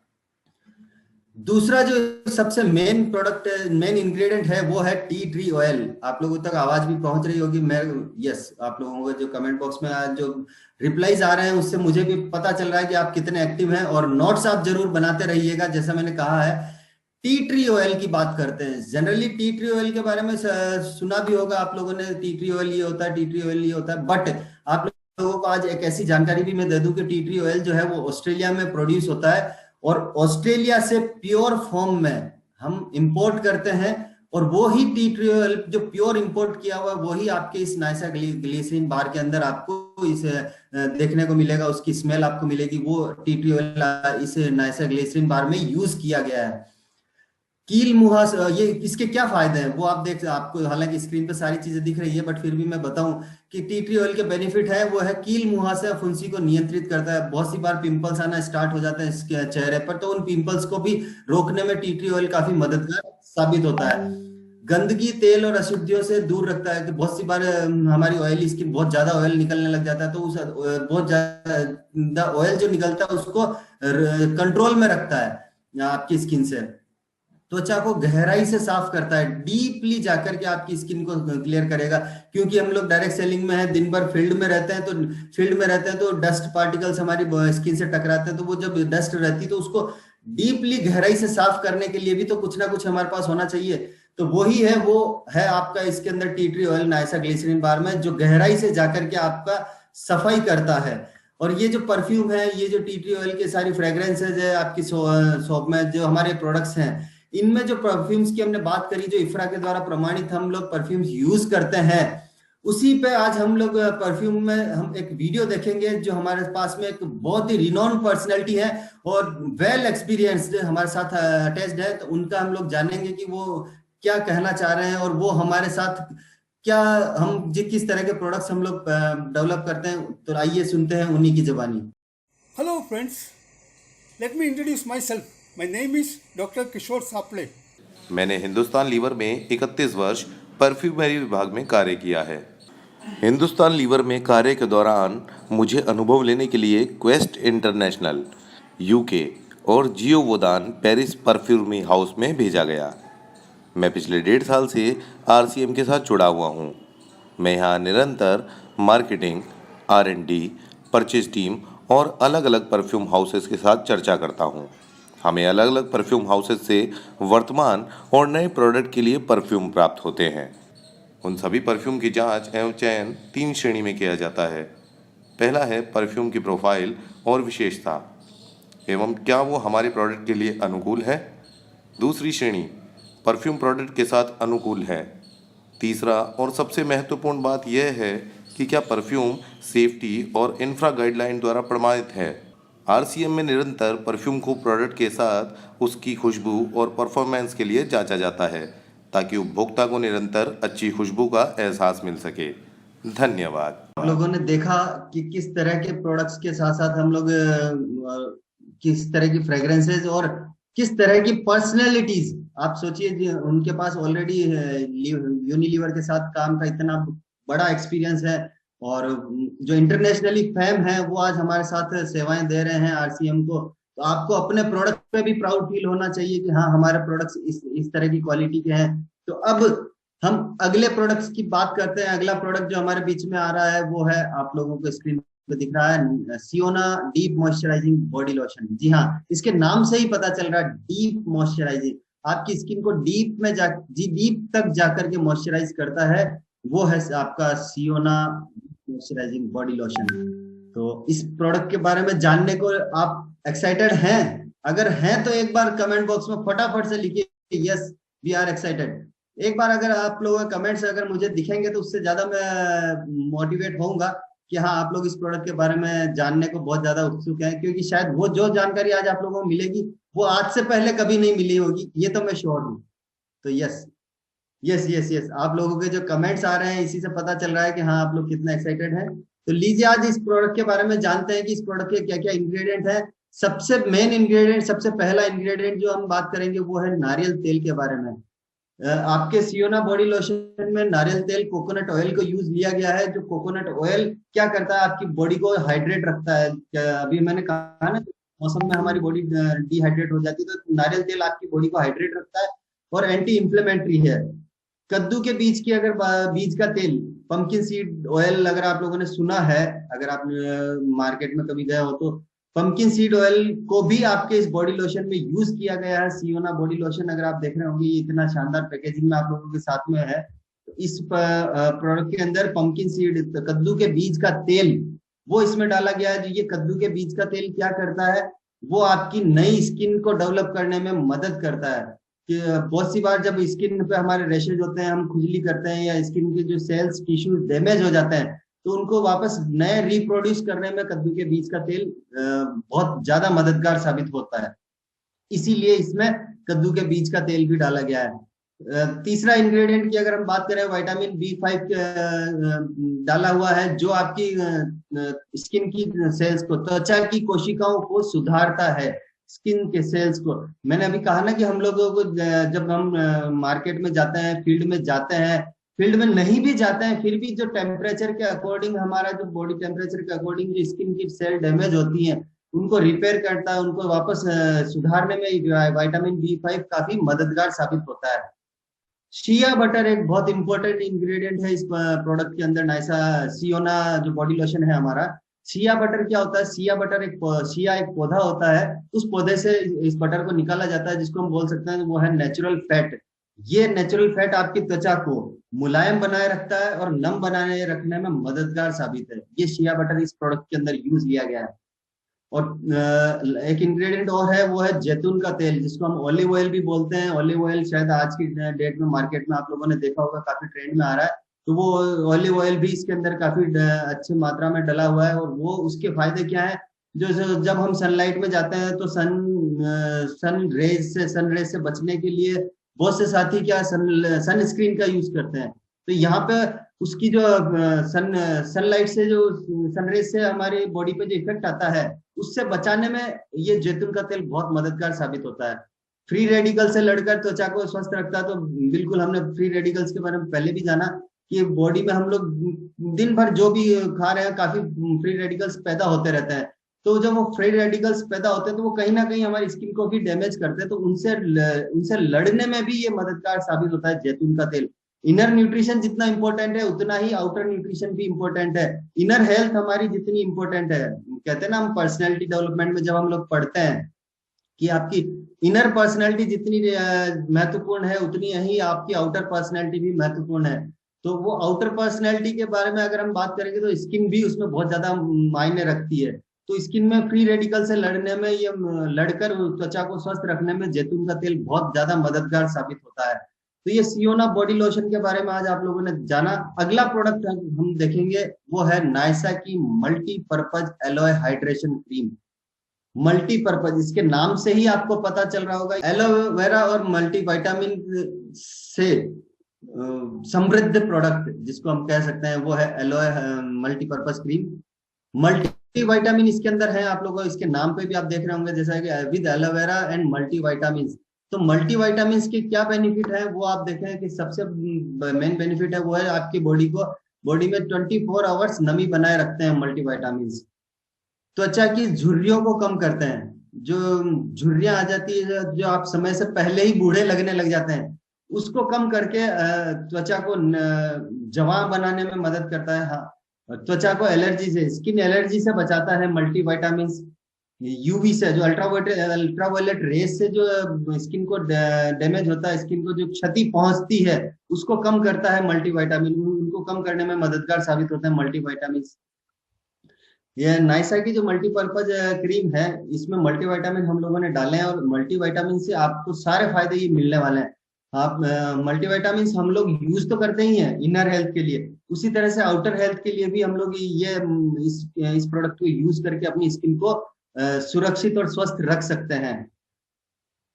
दूसरा जो सबसे मेन प्रोडक्ट मेन इंग्रेडिएंट है वो है टी ट्री ऑयल। आप लोगों तक आवाज भी पहुंच रही होगी। मैं यस, आप लोगों को जो कमेंट बॉक्स में आज जो रिप्लाईज आ रहे हैं उससे मुझे भी पता चल रहा है कि आप कितने एक्टिव हैं। और नोट्स आप जरूर बनाते रहिएगा। जैसा मैंने कहा है, टी ट्री ऑयल की बात करते हैं। जनरली टी ट्री ऑयल के बारे में सुना भी होगा आप लोगों ने, टी ट्री ऑयल ये होता है, टी ट्री ऑयल ये होता है। बट आप लोगों को आज एक ऐसी जानकारी भी मैं दे दूं कि टी ट्री ऑयल जो है वो ऑस्ट्रेलिया में प्रोड्यूस होता है, और ऑस्ट्रेलिया से प्योर फॉर्म में हम इंपोर्ट करते हैं। और वो ही टी ट्री ऑयल जो प्योर इंपोर्ट किया हुआ है वही आपके इस नाइसा ग्लिसरीन बार के अंदर आपको इस देखने को मिलेगा, उसकी स्मेल आपको मिलेगी। वो टी ट्री ऑयल इस नाइसा ग्लिसरीन बार में यूज किया गया है। कील मुहा, ये इसके क्या फायदे हैं वो आप आपको हालांकि स्क्रीन पे सारी चीजें दिख रही है, बट फिर भी मैं बताऊं कि टी ट्री ऑयल के बेनिफिट है वो है कील मुहासे फुंसी को नियंत्रित करता है। बहुत सी बार पिंपल्स आना स्टार्ट हो जाते हैं इसके चेहरे पर, तो उन पिंपल्स को भी रोकने में टी ट्री ऑयल काफी मददगार साबित होता है। गंदगी, तेल और अशुद्धियों से दूर रखता है। कि बहुत सी बार हमारी ऑयली स्किन बहुत ज्यादा ऑयल निकलने लग जाता है, तो उस बहुत ज्यादा ऑयल जो निकलता है उसको कंट्रोल में रखता है आपकी स्किन से। त्वचा को गहराई से साफ करता है, डीपली जाकर के आपकी स्किन को क्लियर करेगा। क्योंकि हम लोग डायरेक्ट सेलिंग में है, दिन भर फील्ड में रहते हैं तो डस्ट पार्टिकल्स हमारी स्किन से टकराते हैं। तो वो जब डस्ट रहती है तो उसको डीपली गहराई से साफ करने के लिए भी तो कुछ ना कुछ हमारे पास होना चाहिए। तो वही है, वो है आपका इसके अंदर tea tree oil Naisa glycerin bar में, जो गहराई से जाकर के आपका सफाई करता है। और ये जो परफ्यूम है, ये जो टी ट्री ऑयल के सारी फ्रेग्रेंसेज है आपकी शॉप में, जो हमारे प्रोडक्ट्स हैं, इनमें जो परफ्यूम्स की हमने बात करी, जो इफ्रा के द्वारा प्रमाणित हम लोग परफ्यूम्स यूज करते हैं, उसी पे आज हम लोग परफ्यूम में हम एक वीडियो देखेंगे। जो हमारे पास में एक बहुत ही रिनोन पर्सनैलिटी है और वेल एक्सपीरियंस्ड हमारे साथ अटैच्ड है, तो उनका हम लोग जानेंगे कि वो क्या कहना चाह रहे हैं और वो हमारे साथ क्या हम किस तरह के प्रोडक्ट्स हम लोग डेवलप करते हैं। तो आइए सुनते हैं उन्हीं की जुबानी। Hello friends, let me introduce my self. My name is doctor Kishore Saple. मैंने हिंदुस्तान लीवर में 31 वर्ष परफ्यूमरी विभाग में कार्य किया है। हिंदुस्तान लीवर में कार्य के दौरान मुझे अनुभव लेने के लिए क्वेस्ट इंटरनेशनल, यूके और जियोवोदान पेरिस परफ्यूमरी हाउस में भेजा गया। मैं पिछले 1.5 साल से RCM के साथ जुड़ा हुआ हूँ। मैं यहाँ निरंतर मार्केटिंग, R&D, परचेज टीम और अलग अलग परफ्यूम हाउसेस के साथ चर्चा करता हूँ। हमें अलग अलग परफ्यूम हाउसेस से वर्तमान और नए प्रोडक्ट के लिए परफ्यूम प्राप्त होते हैं। उन सभी परफ्यूम की जांच एवं चयन 3 श्रेणी में किया जाता है। पहला है परफ्यूम की प्रोफाइल और विशेषता एवं क्या वो हमारे प्रोडक्ट के लिए अनुकूल है। दूसरी श्रेणी परफ्यूम प्रोडक्ट के साथ अनुकूल है। तीसरा और सबसे महत्वपूर्ण बात यह है कि क्या परफ्यूम सेफ्टी और इंफ्रा गाइडलाइन द्वारा प्रमाणित है। RCM में निरंतर परफ्यूम को प्रोडक्ट के साथ उसकी खुशबू और परफॉर्मेंस के लिए जांचा जाता है ताकि उपभोक्ता को निरंतर अच्छी खुशबू का एहसास मिल सके। धन्यवाद। आप लोगों ने देखा कि किस तरह के प्रोडक्ट्स के साथ साथ हम लोग किस तरह की फ्रेग्रेंसेस और किस तरह की पर्सनैलिटीज, आप सोचिए उनके पास ऑलरेडी यूनिलीवर के साथ काम का इतना बड़ा एक्सपीरियंस है और जो इंटरनेशनली फेम है वो आज हमारे साथ सेवाएं दे रहे हैं RCM को। तो आपको अपने प्रोडक्ट पे भी प्राउड फील होना चाहिए कि हाँ हमारे प्रोडक्ट्स इस तरह की क्वालिटी के हैं। तो अब हम अगले प्रोडक्ट्स की बात करते हैं। अगला प्रोडक्ट जो हमारे बीच में आ रहा है वो है, आप लोगों को स्क्रीन पे दिख रहा है, सियोना डीप मॉइस्चराइजिंग बॉडी लोशन। जी हाँ, इसके नाम से ही पता चल रहा है डीप मॉइस्चराइजिंग, आपकी स्किन को डीप तक जाकर के मॉइस्चराइज करता है। वो है आपका सियोना मॉइस्चराइजिंग बॉडी लोशन। तो इस प्रोडक्ट के बारे में जानने को आप एक्साइटेड हैं? अगर हैं तो एक बार कमेंट बॉक्स में फटाफट से लिखिए यस वी आर एक्साइटेड। एक बार अगर आप लोगों के कमेंट्स अगर मुझे दिखेंगे तो उससे ज्यादा मैं मोटिवेट होऊंगा कि हाँ आप लोग इस प्रोडक्ट के बारे में जानने को बहुत ज्यादा उत्सुक हैं, क्योंकि शायद वो जो जानकारी आज आप लोगों को मिलेगी वो आज से पहले कभी नहीं मिली होगी, ये तो मैं श्योर हूँ। तो यस यस यस यस, आप लोगों के जो कमेंट्स आ रहे हैं इसी से पता चल रहा है कि हाँ आप लोग कितना एक्साइटेड हैं। तो लीजिए आज इस प्रोडक्ट के बारे में जानते हैं कि इस प्रोडक्ट के क्या क्या इंग्रेडिएंट है। सबसे मेन इंग्रेडिएंट, सबसे पहला इंग्रेडिएंट जो हम बात करेंगे वो है नारियल तेल के बारे में। आपके सियोना बॉडी लोशन में नारियल तेल, कोकोनट ऑयल को यूज लिया गया है। जो कोकोनट ऑयल क्या करता है, आपकी बॉडी को हाइड्रेट रखता है। अभी मैंने कहा ना मौसम में हमारी बॉडी डिहाइड्रेट हो जाती है, तो नारियल तेल आपकी बॉडी को हाइड्रेट रखता है और एंटी इंफ्लेमेटरी है। कद्दू के बीज की अगर बीज का तेल, पंपकिन सीड ऑयल, अगर आप लोगों ने सुना है, अगर आप मार्केट में कभी गए हो तो पंपकिन सीड ऑयल को भी आपके इस बॉडी लोशन में यूज किया गया है। सियोना बॉडी लोशन अगर आप देख रहे होंगे ये इतना शानदार पैकेजिंग में आप लोगों के साथ में है। तो इस प्रोडक्ट के अंदर पंपकिन सीड, कद्दू के बीज का तेल, वो इसमें डाला गया है। जो ये कद्दू के बीज का तेल क्या करता है, वो आपकी नई स्किन को डेवलप करने में मदद करता है। कि बहुत सी बार जब स्किन पे हमारे रैशेज होते हैं, हम खुजली करते हैं या स्किन के जो सेल्स टिश्यूज डैमेज हो जाते हैं, तो उनको वापस नए रिप्रोड्यूस करने में कद्दू के बीज का तेल बहुत ज्यादा मददगार साबित होता है। इसीलिए इसमें कद्दू के बीज का तेल भी डाला गया है। तीसरा इंग्रेडिएंट की अगर हम बात करें, विटामिन B5 डाला हुआ है, जो आपकी स्किन की सेल्स को, त्वचा की कोशिकाओं को सुधारता है, स्किन के सेल्स को। मैंने अभी कहा ना कि हम लोगों को जब हम मार्केट में जाते हैं, फील्ड में जाते हैं, फील्ड में नहीं भी जाते हैं, फिर भी जो टेम्परेचर के अकॉर्डिंग, हमारा जो बॉडी टेम्परेचर के अकॉर्डिंग जो स्किन की सेल डैमेज होती हैं उनको रिपेयर करता है, उनको वापस सुधारने में विटामिन B5 काफी मददगार साबित होता है। शिया बटर एक बहुत इंपॉर्टेंट इंग्रेडिएंट है इस प्रोडक्ट के अंदर। नाइसा सियोना जो बॉडी लोशन है हमारा, शिया बटर क्या होता है, शिया बटर शिया एक पौधा होता है, उस पौधे से इस बटर को निकाला जाता है, जिसको हम बोल सकते हैं वो है नेचुरल फैट। ये नेचुरल फैट आपकी त्वचा को मुलायम बनाए रखता है और नम बनाए रखने में मददगार साबित है। ये शिया बटर इस प्रोडक्ट के अंदर यूज लिया गया है। और एक इंग्रेडिएंट और है, वो है जैतून का तेल, जिसको हम ऑलिव ऑयल भी बोलते हैं। ऑलिव ऑयल शायद आज की डेट में मार्केट में आप लोगों ने देखा होगा, काफी ट्रेंड में आ रहा है। तो वो ऑलिव ऑयल भी इसके अंदर काफी अच्छी मात्रा में डला हुआ है। और वो उसके फायदे क्या है, जो जब हम सनलाइट में जाते हैं तो सन रेज से बचने के लिए बहुत से साथी क्या सनस्क्रीन का यूज करते हैं। तो यहाँ पे उसकी जो सनलाइट से, जो सनरेज से हमारी बॉडी पे जो इफेक्ट आता है, उससे बचाने में ये जैतून का तेल बहुत मददगार साबित होता है। फ्री रेडिकल से लड़कर त्वचा को स्वस्थ रखता है। तो बिल्कुल हमने फ्री रेडिकल्स के बारे में पहले भी जाना कि बॉडी में हम लोग दिन भर जो भी खा रहे हैं, काफी फ्री रेडिकल्स पैदा होते रहते हैं। तो जब वो फ्री रेडिकल्स पैदा होते हैं तो वो कहीं ना कहीं हमारी स्किन को भी डैमेज करते हैं। तो उनसे लड़ने में भी ये मददगार साबित होता है जैतून का तेल। इनर न्यूट्रिशन जितना इंपॉर्टेंट है उतना ही आउटर न्यूट्रिशन भी इंपॉर्टेंट है। इनर हेल्थ हमारी जितनी इंपॉर्टेंट है, कहते हैं ना हम पर्सनैलिटी डेवलपमेंट में जब हम लोग पढ़ते हैं कि आपकी इनर पर्सनैलिटी जितनी महत्वपूर्ण है उतनी ही आपकी आउटर पर्सनैलिटी भी महत्वपूर्ण है। तो वो आउटर पर्सनैलिटी के बारे में अगर हम बात करेंगे तो स्किन भी उसमें बहुत ज्यादा मायने रखती है। तो स्किन में फ्री रेडिकल से लड़ने में, ये लड़कर त्वचा को स्वस्थ रखने में जैतून का तेल बहुत ज्यादा मददगार साबित होता है। तो ये सियोना बॉडी लोशन के बारे में आज आप लोगों ने जाना। अगला प्रोडक्ट हम देखेंगे वो है नायसा की multipurpose alloy hydration cream. Multipurpose, इसके नाम से ही आपको पता चल रहा होगा, एलोवेरा और मल्टीविटामिन से समृद्ध प्रोडक्ट जिसको हम कह सकते हैं वो है एलोए मल्टीपर्पज क्रीम। मल्टीविटामिन इसके अंदर है, आप लोगों को इसके नाम पे भी आप देख रहे होंगे जैसा कि विद एलोवेरा एंड मल्टीविटामिन। तो मल्टीविटामिन के क्या बेनिफिट है वो आप देखें कि सबसे मेन बेनिफिट है वो है आपकी बॉडी में 24 आवर्स नमी बनाए रखते हैं मल्टीविटामिन। त्वचा की झुर्रियों को कम करते हैं, जो झुर्रियां आ जाती है जो आप समय से पहले ही बूढ़े लगने लग जाते हैं उसको कम करके त्वचा को जवान बनाने में मदद करता है। हाँ, त्वचा को एलर्जी से, स्किन एलर्जी से बचाता है मल्टीविटामिन। यूवी से, जो अल्ट्रावायलेट रेस से जो स्किन को डैमेज होता है, स्किन को जो क्षति पहुंचती है उसको कम करता है मल्टीविटामिन। उनको कम करने में मददगार साबित होता है मल्टीविटामिन। ये नायसा की जो मल्टीपर्पज क्रीम है इसमें मल्टीविटामिन हम लोगों ने डाले हैं और मल्टीविटामिन से आपको सारे फायदे ये मिलने वाले हैं। आप मल्टीविटामिन हम लोग यूज तो करते ही हैं इनर हेल्थ के लिए, उसी तरह से आउटर हेल्थ के लिए भी हम लोग ये इस प्रोडक्ट को यूज करके अपनी स्किन को सुरक्षित और स्वस्थ रख सकते हैं।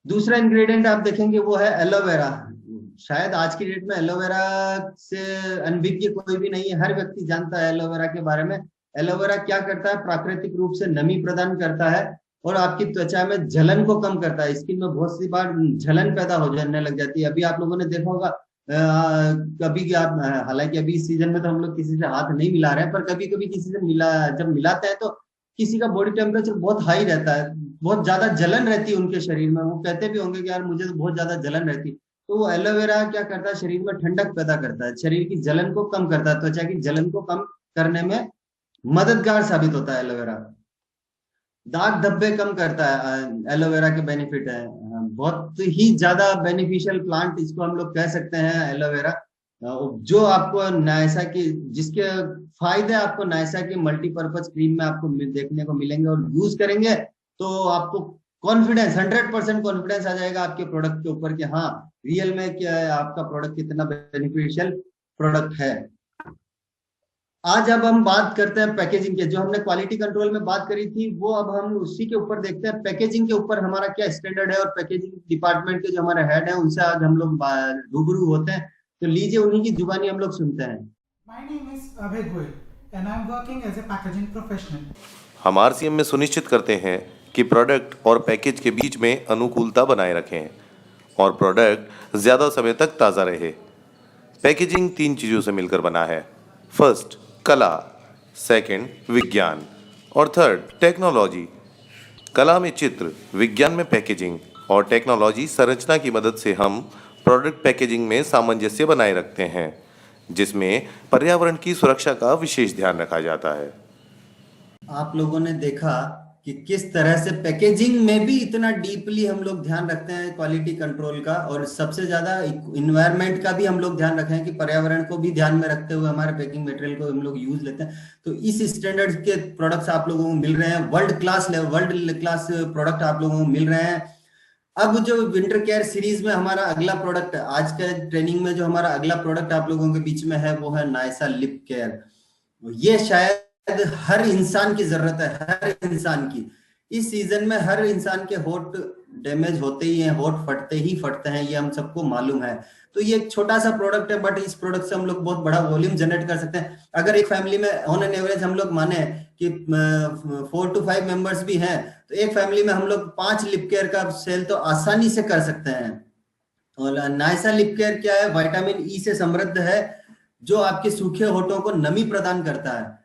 दूसरा इंग्रेडिएंट आप देखेंगे वो है एलोवेरा। शायद आज की डेट में एलोवेरा से अनभिज्ञ कोई भी नहीं है, हर व्यक्ति जानता है एलोवेरा के बारे में। एलोवेरा क्या करता है, प्राकृतिक रूप से नमी प्रदान करता है और आपकी त्वचा में जलन को कम करता है। स्किन में बहुत सी बार जलन पैदा हो जाने लग जाती है। अभी आप लोगों ने देखा होगा कभी आप, हालांकि अभी इस सीजन में तो हम लोग किसी से हाथ नहीं मिला रहे हैं, पर कभी कभी किसी से जब मिलाते हैं तो किसी का बॉडी टेम्परेचर बहुत हाई रहता है, बहुत ज्यादा जलन रहती है उनके शरीर में। वो कहते भी होंगे कि यार मुझे तो बहुत ज्यादा जलन रहती है। तो वो एलोवेरा क्या करता है, शरीर में ठंडक पैदा करता है, शरीर की जलन को कम करता है, त्वचा की जलन को कम करने में मददगार साबित होता है एलोवेरा। दाग धब्बे कम करता है, एलोवेरा के बेनिफिट है। बहुत ही ज्यादा बेनिफिशियल प्लांट इसको हम लोग कह सकते हैं एलोवेरा, जो आपको नायसा की, जिसके फायदे आपको नायसा की मल्टीपर्पज क्रीम में आपको देखने को मिलेंगे और यूज करेंगे तो आपको कॉन्फिडेंस, 100% कॉन्फिडेंस आ जाएगा आपके प्रोडक्ट के ऊपर कि हाँ रियल में क्या है, आपका प्रोडक्ट कितना बेनिफिशियल प्रोडक्ट है। आज अब हम बात करते हैं पैकेजिंग के। जो हमने क्वालिटी कंट्रोल में बात करी थी वो अब हम उसी के ऊपर देखते हैं, पैकेजिंग के ऊपर हमारा क्या स्टैंडर्ड है और पैकेजिंग डिपार्टमेंट के जो हमारे हेड हैं उनसे आज हम लोग रूबरू होते हैं। तो लीजिए उन्हीं की जुबानी हम लोग सुनते हैं। My name is Abhay Goyal and I am working as a packaging professional. हम आरसीएम में सुनिश्चित करते हैं कि प्रोडक्ट और पैकेज के बीच में अनुकूलता बनाए रखें और प्रोडक्ट ज़्यादा समय तक ताज़ा रहे। पैकेजिंग 3 चीज़ों से मिलकर बना है। फर्स्ट कला, सेकंड विज्ञान और थर्ड टेक्नोलॉजी। कला में चित्र, विज्ञान में पैकेजिंग और टेक्नोलॉजी संरचना की मदद से हम प्रोडक्ट पैकेजिंग में सामंजस्य बनाए रखते हैं, जिसमें पर्यावरण की सुरक्षा का विशेष ध्यान रखा जाता है। आप लोगों ने देखा कि किस तरह से पैकेजिंग में भी इतना डीपली हम लोग ध्यान रखते हैं क्वालिटी कंट्रोल का, और सबसे ज्यादा इन्वायरमेंट का भी हम लोग ध्यान रखें कि पर्यावरण को भी ध्यान में रखते हुए हमारे पैकिंग मटेरियल को हम लोग यूज लेते हैं। तो इस स्टैंडर्ड के प्रोडक्ट्स आप लोगों को मिल रहे हैं, वर्ल्ड क्लास प्रोडक्ट आप लोगों को मिल रहे हैं। अब जो विंटर केयर सीरीज में हमारा अगला प्रोडक्ट, आज के ट्रेनिंग में जो हमारा अगला प्रोडक्ट आप लोगों के बीच में है वो है नायसा लिप केयर। ये शायद हर इंसान की जरूरत है, हर इंसान की। इस सीजन में हर इंसान के होठ डैमेज होते ही हैं, होठ फटते ही फटते हैं, ये हम सबको मालूम है। तो ये एक छोटा सा प्रोडक्ट है, बट इस प्रोडक्ट से हम लोग बहुत बड़ा वॉल्यूम जनरेट कर सकते हैं। अगर एक फैमिली में ऑन एन एवरेज हम लोग माने कि 4 to 5 मेंबर्स भी हैं, तो एक फैमिली में हम लोग 5 लिप केयर का सेल तो आसानी से कर सकते हैं। और नायसा लिप केयर क्या है, विटामिन ई से समृद्ध है, जो आपके सूखे होठों को नमी प्रदान करता है।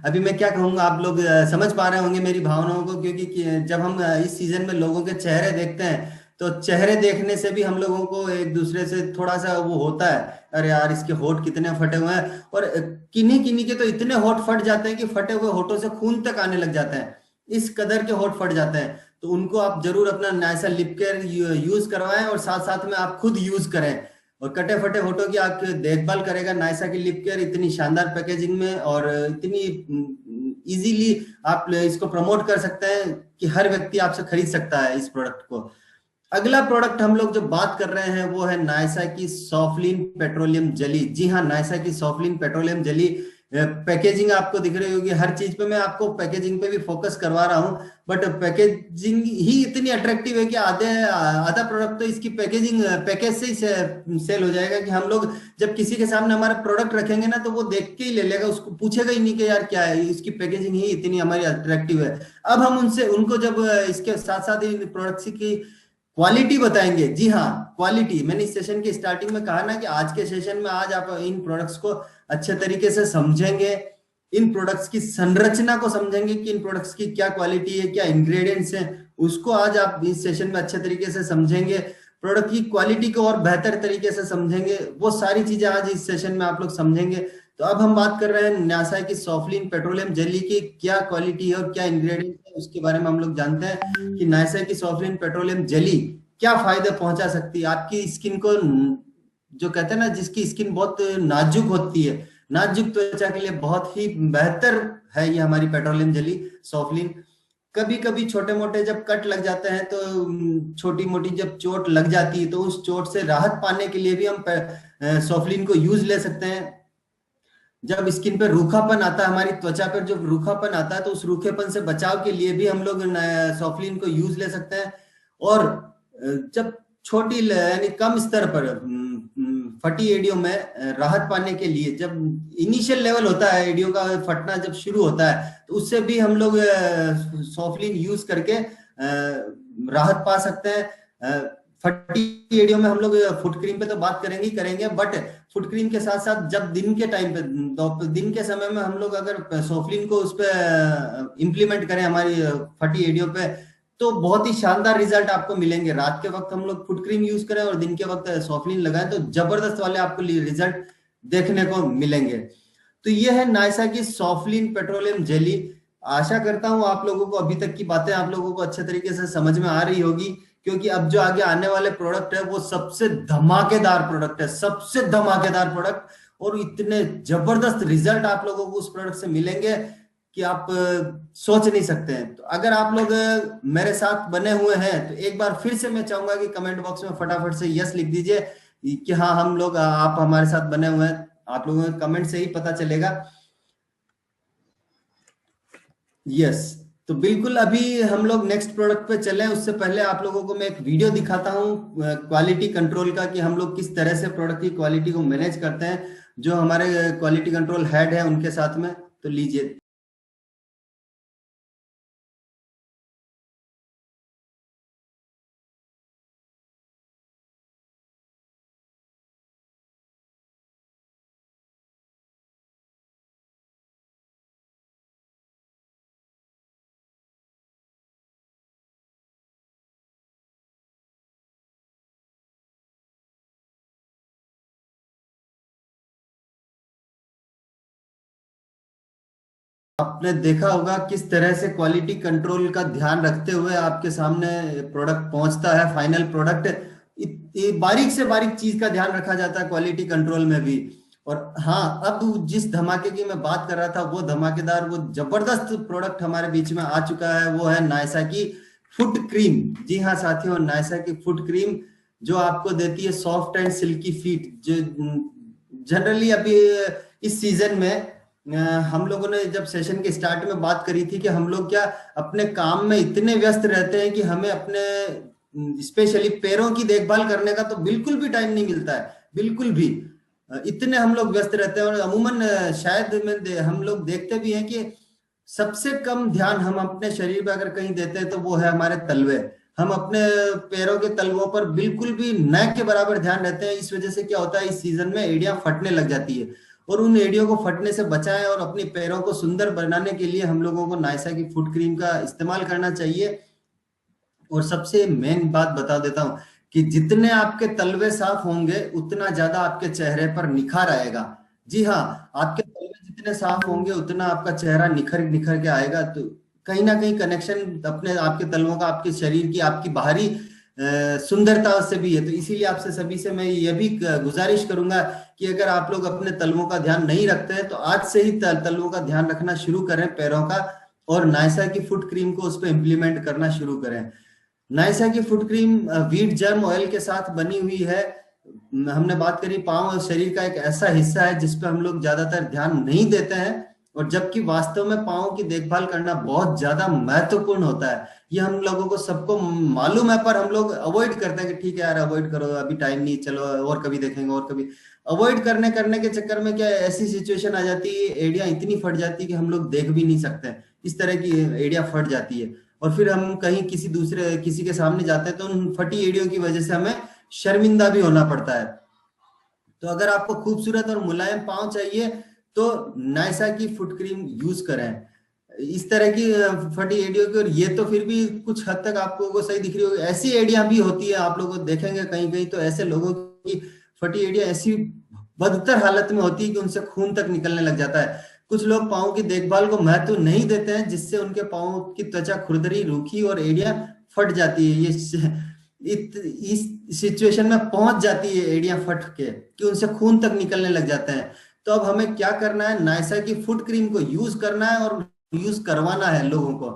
अभी मैं क्या कहूंगा, आप लोग समझ पा रहे होंगे मेरी भावनाओं को, क्योंकि जब हम इस सीजन में लोगों के चेहरे देखते हैं तो चेहरे देखने से भी हम लोगों को एक दूसरे से थोड़ा सा वो होता है, अरे यार इसके होठ कितने फटे हुए हैं, और किन्हीं किन्हीं के तो इतने होठ फट जाते हैं कि फटे हुए होठों से खून तक आने लग जाता है, इस कदर के होठ फट जाते हैं। तो उनको आप जरूर अपना नायसा लिप केयर यूज करवाएं और साथ साथ में आप खुद यूज करें। और कटे फटे होठों की आप देखभाल करेगा नायसा की लिप केयर इतनी शानदार पैकेजिंग में, और इतनी इजीली आप इसको प्रमोट कर सकते हैं कि हर व्यक्ति आपसे खरीद सकता है इस प्रोडक्ट को। अगला प्रोडक्ट हम लोग जो बात कर रहे हैं वो है नायसा की सॉफ्टलीन पेट्रोलियम जेली। जी हाँ, नायसा की सॉफ्टलीन पेट्रोलियम जेली पैकेजिंग आपको दिख रही होगी, हर चीज पे मैं आपको पैकेजिंग पे भी फोकस करवा रहा हूँ, बट पैकेजिंग ही इतनी अट्रैक्टिव है कि आधा प्रोडक्ट तो इसकी पैकेज से ही सेल हो जाएगा, कि हम लोग जब किसी के सामने हमारा प्रोडक्ट रखेंगे ना तो वो देख के ही ले लेगा, उसको पूछेगा ही नहीं कि यार क्या है, इसकी पैकेजिंग ही इतनी हमारी अट्रैक्टिव है। अब हम उनको जब इसके साथ साथ इन प्रोडक्ट्स की क्वालिटी बताएंगे। जी हाँ, क्वालिटी, मैंने इस सेशन की स्टार्टिंग में कहा ना कि आज के सेशन में आज आप इन प्रोडक्ट्स को अच्छे तरीके से समझेंगे, इन प्रोडक्ट्स की संरचना को समझेंगे कि इन प्रोडक्ट्स की क्या क्वालिटी है, क्या इंग्रेडिएंट्स हैं, उसको आज आप इस सेशन में अच्छे तरीके से समझेंगे। प्रोडक्ट की क्वालिटी को और बेहतर तरीके से समझेंगे, वो सारी चीजें आज इस सेशन में आप लोग समझेंगे। तो अब हम बात कर रहे हैं नायसा की सॉफ्टलीन पेट्रोलियम जेली की क्या क्वालिटी है और क्या इंग्रेडिएंट है, उसके बारे में हम लोग जानते हैं कि नायसा की सॉफ्टलीन पेट्रोलियम जेली क्या फायदे पहुंचा सकती है आपकी स्किन को। जो कहते हैं ना, जिसकी स्किन बहुत नाजुक होती है, नाजुक त्वचा के लिए बहुत ही बेहतर है ये हमारी पेट्रोलियम जेली सॉफ्टलीन। कभी कभी छोटे मोटे जब कट लग जाते हैं, तो छोटी मोटी जब चोट लग जाती है, तो उस चोट से राहत पाने के लिए भी हम सॉफ्टलीन को यूज ले सकते हैं। जब स्किन पे रूखापन आता है, हमारी त्वचा पर जब रूखापन आता है, तो उस रूखेपन से बचाव के लिए भी हम लोग सॉफ्टलीन को यूज ले सकते हैं। और जब छोटी यानी कम स्तर पर फटी एडियो में राहत पाने के लिए, जब इनिशियल लेवल होता है एडियो का फटना जब शुरू होता है, तो उससे भी हम लोग सॉफ्टलीन यूज करके राहत पा सकते हैं। फटी एडियो में हम लोग फुट क्रीम पे तो बात करेंगे ही करेंगे, बट फुट क्रीम के साथ साथ जब दिन के टाइम पे, दिन के समय में हम लोग अगर सॉफ्टलीन को उस पर इम्प्लीमेंट करें हमारी फटी एडियो पे, तो बहुत ही शानदार रिजल्ट आपको मिलेंगे। रात के वक्त हम लोग फुट क्रीम यूज करें और दिन के वक्त सॉफ्टलीन लगाएं, तो जबरदस्त वाले आपको रिजल्ट देखने को मिलेंगे। तो ये है नायसा की सॉफ्टलीन पेट्रोलियम जेली। आशा करता हूं आप लोगों को अभी तक की बातें आप लोगों को अच्छे तरीके से समझ में आ रही होगी, क्योंकि अब जो आगे आने वाले प्रोडक्ट है वो सबसे धमाकेदार प्रोडक्ट है, सबसे धमाकेदार प्रोडक्ट, और इतने जबरदस्त रिजल्ट आप लोगों को उस प्रोडक्ट से मिलेंगे कि आप सोच नहीं सकते हैं। तो अगर आप लोग मेरे साथ बने हुए हैं, तो एक बार फिर से मैं चाहूंगा कि कमेंट बॉक्स में फटाफट से यस लिख दीजिए कि हाँ हम लोग, आप हमारे साथ बने हुए हैं। आप लोगों के कमेंट से ही पता चलेगा। यस, तो बिल्कुल अभी हम लोग नेक्स्ट प्रोडक्ट पे चले, उससे पहले आप लोगों को मैं एक वीडियो दिखाता हूँ क्वालिटी कंट्रोल का, कि हम लोग किस तरह से प्रोडक्ट की क्वालिटी को मैनेज करते हैं, जो हमारे क्वालिटी कंट्रोल हेड है उनके साथ में। तो लीजिए। आपने देखा होगा किस तरह से क्वालिटी कंट्रोल का ध्यान रखते हुए आपके सामने प्रोडक्ट पहुंचता है, फाइनल प्रोडक्ट। बारीक से बारीक चीज का ध्यान रखा जाता है क्वालिटी कंट्रोल में भी। और हाँ, अब जिस धमाके की मैं बात कर रहा था, वो धमाकेदार, वो जबरदस्त प्रोडक्ट हमारे बीच में आ चुका है, वो है नायसा की फुट क्रीम। जी हाँ साथियों, नायसा की फुट क्रीम जो आपको देती है सॉफ्ट एंड सिल्की फीट। जो जनरली अभी इस सीजन में हम लोगों ने जब सेशन के स्टार्ट में बात करी थी कि हम लोग क्या अपने काम में इतने व्यस्त रहते हैं कि हमें अपने स्पेशली पैरों की देखभाल करने का तो बिल्कुल भी टाइम नहीं मिलता है, बिल्कुल भी। इतने हम लोग व्यस्त रहते हैं, और अमूमन शायद हम लोग देखते भी हैं कि सबसे कम ध्यान हम अपने शरीर पे अगर कहीं देते हैं तो वो है हमारे तलवे। हम अपने पैरों के तलवों पर बिल्कुल भी न के बराबर ध्यान रहते हैं। इस वजह से क्या होता है, इस सीजन में एड़ियां फटने लग जाती है, और उन एड़ियों को फटने से बचाएं और अपने पैरों को सुंदर बनाने के लिए हम लोगों को नायसा की फुट क्रीम का इस्तेमाल करना चाहिए। और सबसे मेन बात बता देता हूं कि जितने आपके तलवे साफ होंगे उतना ज्यादा आपके चेहरे पर निखार आएगा। जी हाँ, आपके तलवे जितने साफ होंगे उतना आपका चेहरा निखर निखर के आएगा। तो कहीं ना कहीं कनेक्शन अपने आपके तलवों का आपके शरीर की आपकी बाहरी सुंदरता से भी है। तो इसीलिए आपसे सभी से मैं ये भी गुजारिश करूंगा कि अगर आप लोग अपने तलवों का ध्यान नहीं रखते हैं तो आज से ही तलवों का ध्यान रखना शुरू करें, पैरों का, और नायसा की फुट क्रीम को उस पर इम्प्लीमेंट करना शुरू करें। नायसा की foot cream wheat germ oil के साथ बनी हुई है। हमने बात करी पाँव और शरीर का एक ऐसा हिस्सा है जिस पर हम लोग ज्यादातर ध्यान नहीं देते हैं, और जबकि वास्तव में पाँव की देखभाल करना बहुत ज्यादा महत्वपूर्ण होता है। ये हम लोगों को सबको मालूम है, पर हम लोग अवॉइड करते हैं कि ठीक है यार अवॉइड करो, अभी टाइम नहीं, चलो और कभी देखेंगे और कभी। अवॉइड करने के चक्कर में क्या ऐसी सिचुएशन आ जाती है, एड़ियां इतनी फट जाती है कि हम लोग देख भी नहीं सकते, इस तरह की एड़ियां फट जाती है। और फिर हम कहीं किसी के सामने जाते हैं तो उन फटी एड़ियों की वजह से हमें शर्मिंदा भी होना पड़ता है। तो अगर आपको खूबसूरत और मुलायम पाँव चाहिए तो नायसा की फुट क्रीम यूज करें। इस तरह की फटी एड़ियों की, और ये तो फिर भी कुछ हद तक आपको को सही दिख रही होगी, ऐसी एड़ियां भी होती है, आप लोग देखेंगे कहीं कहीं तो ऐसे लोगों की फटी एड़ियां ऐसी बदतर हालत में होती है कि उनसे खून तक निकलने लग जाता है। कुछ लोग पाँव की देखभाल को महत्व नहीं देते हैं, जिससे उनके पाँव की त्वचा खुरदरी, रूखी और एड़ियां फट जाती है। ये इस सिचुएशन में पहुंच जाती है एड़ियां फट के कि उनसे खून तक निकलने लग जाते हैं। तो अब हमें क्या करना है, नायसा की फुट क्रीम को यूज करना है और यूज करवाना है लोगों को।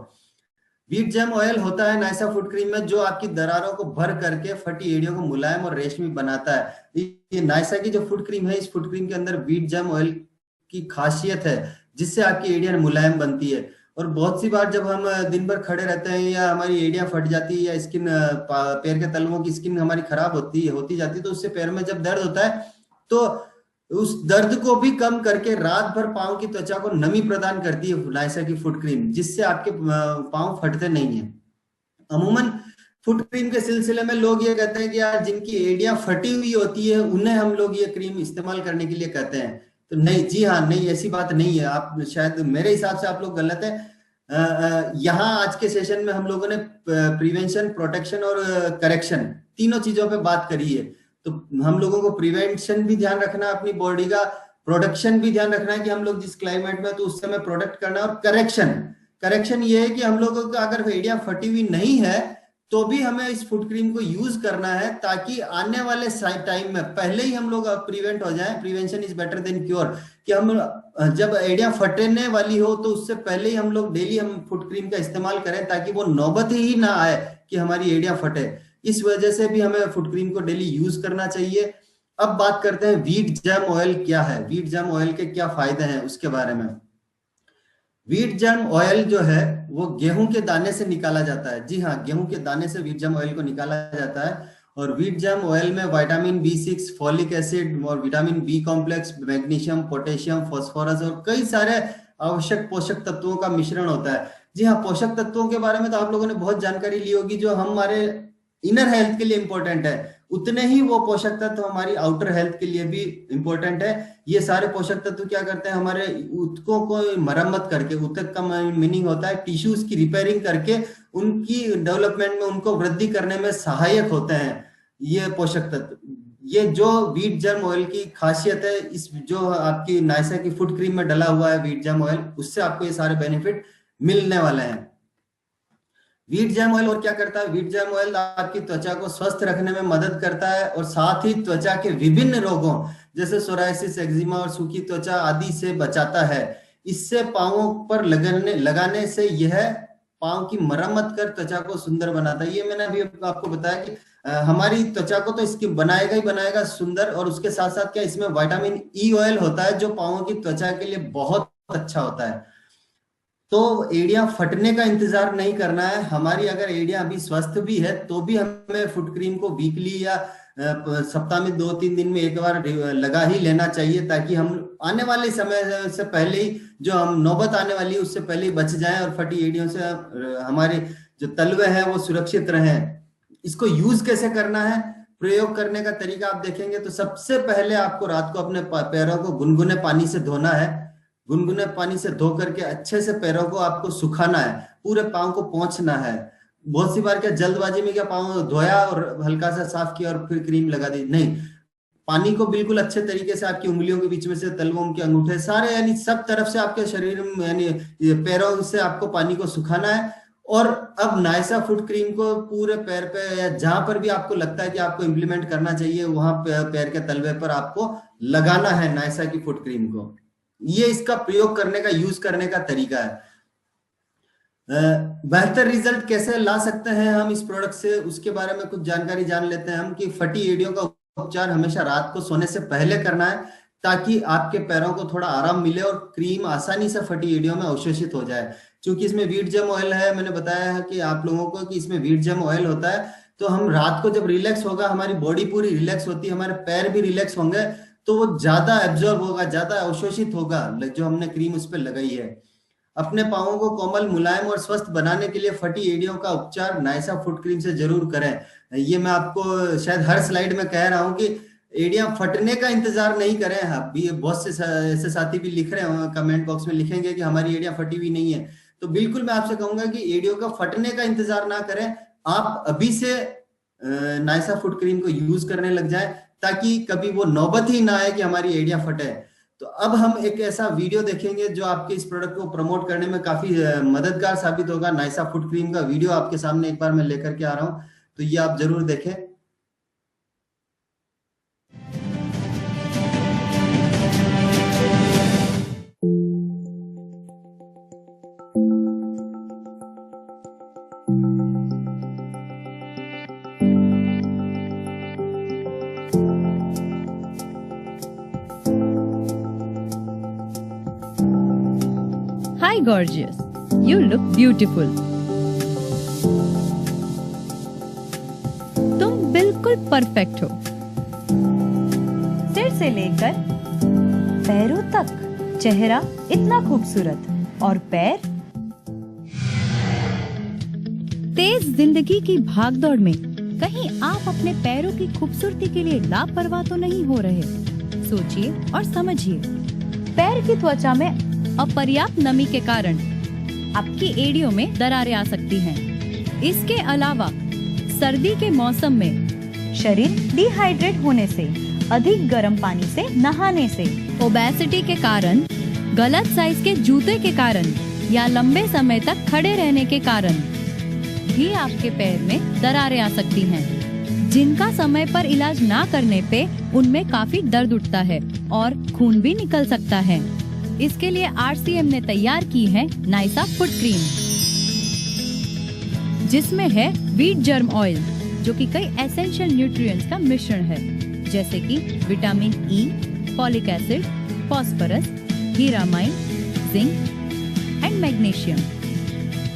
वीट जैम ऑयल होता है नायसा फुट क्रीम में, जो आपकी दरारों को भर करके फटी एड़ियों को मुलायम और रेशमी बनाता है। ये नायसा की जो फुट क्रीम है, इस फुट क्रीम के अंदर वीट जैम ऑयल की खासियत है जिससे आपकी एड़ियां मुलायम बनती है। और बहुत सी बार जब हम दिन भर खड़े रहते हैं या हमारी एड़ियां फट जाती है या स्किन पैर के तलवों की स्किन हमारी खराब होती जाती है, तो उससे पैर में जब दर्द होता है तो उस दर्द को भी कम करके रात भर पाँव की त्वचा को नमी प्रदान करती है नायसा की फुट क्रीम, जिससे आपके पाँव फटते नहीं है। अमूमन फुट क्रीम के सिलसिले में लोग ये कहते हैं कि यार जिनकी एड़ियां फटी हुई होती है उन्हें हम लोग ये क्रीम इस्तेमाल करने के लिए कहते हैं। तो नहीं, जी हाँ, नहीं, ऐसी बात नहीं है। आप शायद मेरे हिसाब से आप लोग गलत है। यहाँ आज के सेशन में हम लोगों ने प्रिवेंशन, प्रोटेक्शन और करेक्शन तीनों चीजों पे बात करी है। तो हम लोगों को प्रिवेंशन भी ध्यान रखना है अपनी बॉडी का, प्रोटेक्शन भी ध्यान रखना है कि हम लोग जिस क्लाइमेट में तो उस समय प्रोटेक्ट करना है, और करेक्शन ये है कि हम लोगों को अगर एड़ियां फटी हुई नहीं है तो भी हमें इस फुट क्रीम को यूज करना है, ताकि आने वाले टाइम में पहले ही हम लोग प्रिवेंट हो जाएं। Prevention is better than cure, कि हम जब एड़ियां फटने वाली हो तो उससे पहले ही हम लोग डेली हम फुट क्रीम का इस्तेमाल करें, ताकि वो नौबत ही ना आए कि हमारी एड़ियां फटे। इस वजह से भी हमें फुट क्रीम को डेली यूज करना चाहिए। अब बात करते हैं वीट जैम ऑयल क्या है, वीट जैम ऑयल के क्या फायदे हैं उसके बारे में। वीट जैम ऑयल जो है वो गेहूं के दाने से निकाला जाता है। जी हाँ, गेहूं के दाने से वीट जैम ऑयल को निकाला जाता है। और वीट जैम ऑयल में विटामिन B6, फॉलिक एसिड और vitamin B complex, magnesium, potassium, phosphorus और कई सारे आवश्यक पोषक तत्वों का मिश्रण होता है। जी हाँ, पोषक तत्वों के बारे में तो आप लोगों ने बहुत जानकारी ली होगी। जो हमारे इनर हेल्थ के लिए इंपॉर्टेंट है, उतने ही वो पोषक तत्व हमारी आउटर हेल्थ के लिए भी इंपॉर्टेंट है। ये सारे पोषक तत्व क्या करते हैं, हमारे ऊतकों को मरम्मत करके, ऊतक का मीनिंग होता है टिश्यूज की रिपेयरिंग करके उनकी डेवलपमेंट में, उनको वृद्धि करने में सहायक होते हैं ये पोषक तत्व। ये जो वीट जर्म ऑयल की खासियत है, इस जो आपकी नायसा की फुट क्रीम में डला हुआ है वीट जर्म ऑयल, उससे आपको ये सारे बेनिफिट मिलने वाले हैं। वीट जैम ऑयल और क्या करता है, वीट जैम ऑयल आपकी त्वचा को स्वस्थ रखने में मदद करता है और साथ ही त्वचा के विभिन्न रोगों जैसे सोरायसिस, एक्जिमा और सूखी त्वचा आदि से बचाता है। इससे पांवों पर लगाने से यह पांव की मरम्मत कर त्वचा को सुंदर बनाता है। ये मैंने अभी आपको बताया कि हमारी त्वचा को तो इसकी बनाएगा ही बनाएगा सुंदर, और उसके साथ साथ क्या इसमें विटामिन ई ऑयल होता है जो पांवों की त्वचा के लिए बहुत अच्छा होता है। तो एड़ियां फटने का इंतजार नहीं करना है। हमारी अगर एड़ियां अभी स्वस्थ भी है तो भी हमें फुट क्रीम को वीकली या सप्ताह में 2-3 दिन में एक बार लगा ही लेना चाहिए, ताकि हम आने वाले समय से पहले ही, जो हम नौबत आने वाली है उससे पहले ही बच जाएं और फटी एड़ियों से हमारे जो तलवे हैं वो सुरक्षित रहें। इसको यूज कैसे करना है, प्रयोग करने का तरीका आप देखेंगे तो सबसे पहले आपको रात को अपने पैरों को गुनगुने पानी से धोना है। गुनगुने पानी से धो करके अच्छे से पैरों को आपको सुखाना है, पूरे पांव को पोंछना है। बहुत सी बार क्या जल्दबाजी में क्या पाँव धोया और हल्का सा साफ किया और फिर क्रीम लगा दी, नहीं, पानी को बिल्कुल अच्छे तरीके से आपकी उंगलियों के बीच में से, तलवों के अंगूठे सारे, यानी सब तरफ से आपके शरीर में, यानी ये पैरों से आपको पानी को सुखाना है। और अब नायसा फुट क्रीम को पूरे पैर पे या जहां पर भी आपको लगता है कि आपको इम्प्लीमेंट करना चाहिए वहां पैर के तलवे पर आपको लगाना है नायसा की फुट क्रीम को। ये इसका प्रयोग करने का, यूज करने का तरीका है। बेहतर रिजल्ट कैसे ला सकते हैं हम इस प्रोडक्ट से, उसके बारे में कुछ जानकारी जान लेते हैं हम कि फटी एड़ियों का उपचार हमेशा रात को सोने से पहले करना है, ताकि आपके पैरों को थोड़ा आराम मिले और क्रीम आसानी से फटी एड़ियों में अवशोषित हो जाए। क्योंकि इसमें वीट जेम ऑयल है, मैंने बताया है कि आप लोगों को कि इसमें वीट जेम ऑयल होता है, तो हम रात को जब रिलैक्स होगा, हमारी बॉडी पूरी रिलैक्स होती है, हमारे पैर भी रिलैक्स होंगे, तो वो ज्यादा एब्जॉर्ब होगा, ज्यादा अवशोषित होगा जो हमने क्रीम उस पर लगाई है। अपने पांवों को कोमल, मुलायम और स्वस्थ बनाने के लिए फटी एड़ियों का उपचार नायसा फुट क्रीम से जरूर करें। ये मैं आपको शायद हर स्लाइड में कह रहा हूं कि एड़ियां फटने का इंतजार नहीं करें। अभी बहुत से ऐसे साथी भी लिख रहे हैं, कमेंट बॉक्स में लिखेंगे कि हमारी एड़ियां फटी हुई नहीं है, तो बिल्कुल मैं आपसे कहूंगा कि एड़ियों का फटने का इंतजार ना करें, आप अभी से नायसा फुट क्रीम को यूज करने लग जाएं, ताकि कभी वो नौबत ही ना आए कि हमारी एड़ियां फटे। तो अब हम एक ऐसा वीडियो देखेंगे जो आपके इस प्रोडक्ट को प्रमोट करने में काफी मददगार साबित होगा। नायसा फुट क्रीम का वीडियो आपके सामने एक बार मैं लेकर के आ रहा हूं, तो ये आप जरूर देखें। Hi gorgeous, you look beautiful. तुम बिल्कुल परफेक्ट हो। सिर से लेकर पैरों तक चेहरा इतना खूबसूरत और पैर। तेज जिंदगी की भागदौड़ में कहीं आप अपने पैरों की खूबसूरती के लिए लापरवाह तो नहीं हो रहे? सोचिए और समझिए। पैर की त्वचा में अपर्याप्त नमी के कारण आपकी एड़ियों में दरारें आ सकती हैं। इसके अलावा सर्दी के मौसम में शरीर डिहाइड्रेट होने से, अधिक गर्म पानी से नहाने से, ओबेसिटी के कारण, गलत साइज के जूते के कारण या लंबे समय तक खड़े रहने के कारण भी आपके पैर में दरारें आ सकती हैं, जिनका समय पर इलाज ना करने पे उनमें काफी दर्द उठता है और खून भी निकल सकता है। इसके लिए RCM ने तैयार की है नायसा फुट क्रीम, जिसमें है वीट जर्म ऑयल, जो कि कई एसेंशियल न्यूट्रिएंट्स का मिश्रण है, जैसे कि vitamin E, folic acid, phosphorus, हीरामाइन, जिंक एंड मैग्नीशियम।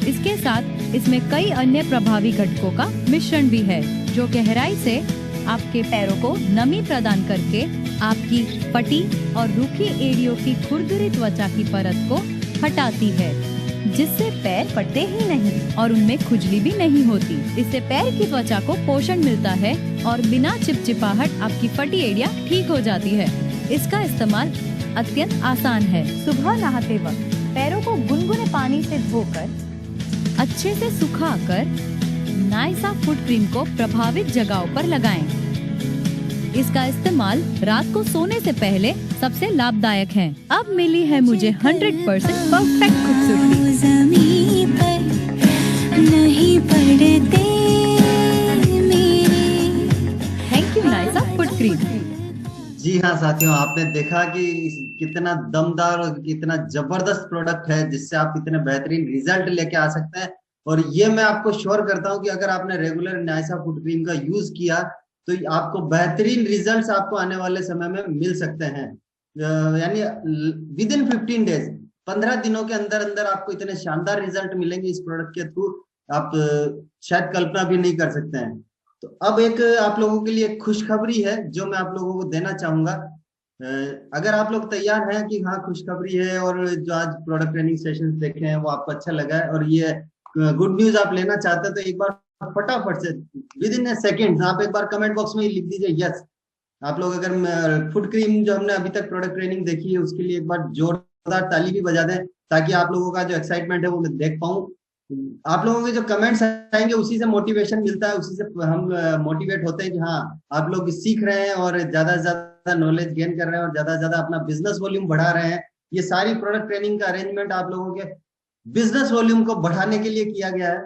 इसके साथ इसमें कई अन्य प्रभावी घटकों का मिश्रण भी है, जो गहराई से आपके पैरों को नमी प्रदान करके आपकी फटी और रूखी एड़ियों की खुरदुरी त्वचा की परत को हटाती है, जिससे पैर फटते ही नहीं और उनमें खुजली भी नहीं होती। इससे पैर की त्वचा को पोषण मिलता है और बिना चिपचिपाहट आपकी फटी एड़ियां ठीक हो जाती है। इसका इस्तेमाल अत्यंत आसान है। सुबह नहाते वक्त पैरों को गुनगुने पानी से धोकर अच्छे से सुखाकर नायसा फुट क्रीम को प्रभावित जगहों पर लगाएं। इसका इस्तेमाल रात को सोने से पहले सबसे लाभदायक है। अब मिली है मुझे 100% परफेक्ट खूबसूरती। ज़मीन पर नहीं पड़ते मेरे। Thank you Naisa foot cream. जी हाँ साथियों, आपने देखा कि कितना दमदार और कितना जबरदस्त प्रोडक्ट है, जिससे आप इतने बेहतरीन रिजल्ट लेके आ सकते हैं। और ये मैं आपको श्योर करता हूँ कि अगर आपने रेगुलर नायसा फुट क्रीम का यूज किया तो आपको बेहतरीन रिजल्ट्स आपको आने वाले समय में मिल सकते हैं। यानी विद इन 15 डेज, 15 दिनों के अंदर अंदर आपको इतने शानदार रिजल्ट मिलेंगे इस प्रोडक्ट के थ्रू, आप शायद कल्पना भी नहीं कर सकते हैं। तो अब एक आप लोगों के लिए खुशखबरी है जो मैं आप लोगों को देना चाहूंगा। अगर आप लोग तैयार हैं कि हाँ खुशखबरी है और जो आज प्रोडक्ट ट्रेनिंग सेशन देखे हैं वो आपको अच्छा लगा है और ये गुड न्यूज आप लेना चाहते हैं, तो एक बार फटाफट से विद इन ए सेकेंड आप एक बार कमेंट बॉक्स में लिख दीजिए यस। आप लोग अगर फुट क्रीम जो हमने अभी तक प्रोडक्ट ट्रेनिंग देखी है उसके लिए एक बार जोरदार ताली भी बजा दें, ताकि आप लोगों का जो एक्साइटमेंट है वो मैं देख पाऊं। आप लोगों के जो कमेंट्स आएंगे उसी से मोटिवेशन मिलता है, उसी से हम मोटिवेट होते हैं कि हाँ आप लोग सीख रहे हैं और ज्यादा से ज्यादा नॉलेज गेन कर रहे हैं और ज्यादा से ज्यादा अपना बिजनेस वॉल्यूम बढ़ा रहे हैं। ये सारी प्रोडक्ट ट्रेनिंग का अरेंजमेंट आप लोगों के बिजनेस वॉल्यूम को बढ़ाने के लिए किया गया है।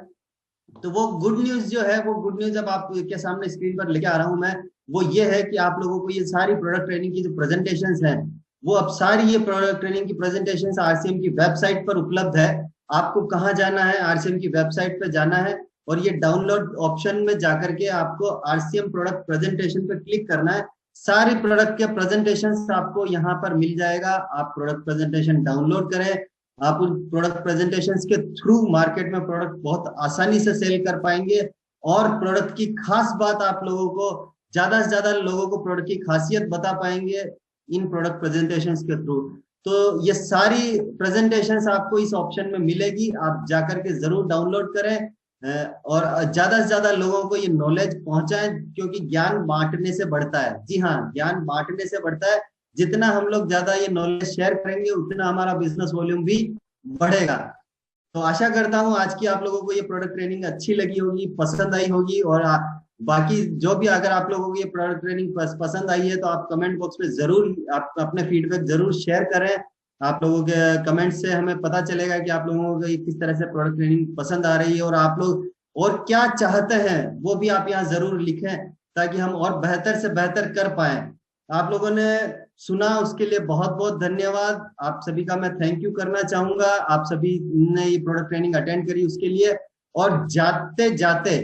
तो वो गुड न्यूज जो है, वो गुड न्यूज अब आपके सामने स्क्रीन पर लेके आ रहा हूं मैं, वो ये है कि आप लोगों को ये सारी प्रोडक्ट ट्रेनिंग की जो प्रेजेंटेशंस हैं, वो अब सारी ये प्रोडक्ट ट्रेनिंग की प्रेजेंटेशंस आरसीएम की वेबसाइट पर उपलब्ध है। आपको कहाँ जाना है? आरसीएम की वेबसाइट पर जाना है और ये डाउनलोड ऑप्शन में जाकर के आपको आरसीएम प्रोडक्ट प्रेजेंटेशन पर क्लिक करना है। सारी प्रोडक्ट के प्रेजेंटेशंस आपको यहाँ पर मिल जाएगा। आप प्रोडक्ट प्रेजेंटेशन डाउनलोड करें, आप उन प्रोडक्ट प्रेजेंटेशंस के थ्रू मार्केट में प्रोडक्ट बहुत आसानी से सेल कर पाएंगे। और प्रोडक्ट की खास बात आप लोगों को, ज्यादा से ज्यादा लोगों को प्रोडक्ट की खासियत बता पाएंगे इन प्रोडक्ट प्रेजेंटेशंस के थ्रू। तो ये सारी प्रेजेंटेशंस आपको इस ऑप्शन में मिलेगी, आप जाकर के जरूर डाउनलोड करें और ज्यादा से ज्यादा लोगों को ये नॉलेज पहुंचाएं, क्योंकि ज्ञान बांटने से बढ़ता है। जी हाँ, ज्ञान बांटने से बढ़ता है। जितना हम लोग ज्यादा ये नॉलेज शेयर करेंगे उतना हमारा बिजनेस वॉल्यूम भी बढ़ेगा। तो आशा करता हूँ आज की आप लोगों को ये प्रोडक्ट ट्रेनिंग अच्छी लगी होगी, पसंद आई होगी। और बाकी जो भी अगर आप लोगों को ये प्रोडक्ट ट्रेनिंग पसंद आई है तो आप कमेंट बॉक्स में जरूर आप अपने फीडबैक जरूर शेयर करें। आप लोगों के कमेंट से हमें पता चलेगा कि आप लोगों को किस तरह से प्रोडक्ट ट्रेनिंग पसंद आ रही है और आप लोग और क्या चाहते हैं वो भी आप यहाँ जरूर लिखें, ताकि हम और बेहतर से बेहतर कर पाए। आप लोगों ने सुना उसके लिए बहुत बहुत धन्यवाद। आप सभी का मैं थैंक यू करना चाहूंगा। आप सभी ने ये प्रोडक्ट ट्रेनिंग अटेंड करी उसके लिए। और जाते जाते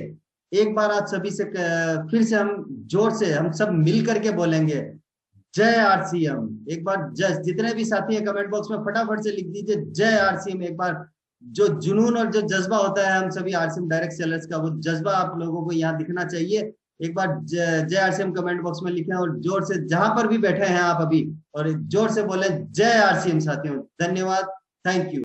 एक बार आप सभी से फिर से हम जोर से हम सब मिल करके बोलेंगे जय आरसीएम। एक बार जितने भी साथी हैं कमेंट बॉक्स में फटाफट से लिख दीजिए जय आरसीएम। एक बार जो जुनून और जो जज्बा होता है हम सभी आरसीएम डायरेक्ट सेलर्स का, वो जज्बा आप लोगों को यहाँ दिखना चाहिए। एक बार जय आरसीएम कमेंट बॉक्स में लिखें और जोर से जहां पर भी बैठे हैं आप अभी, और जोर से बोले जय आरसीएम साथियों। धन्यवाद, थैंक यू।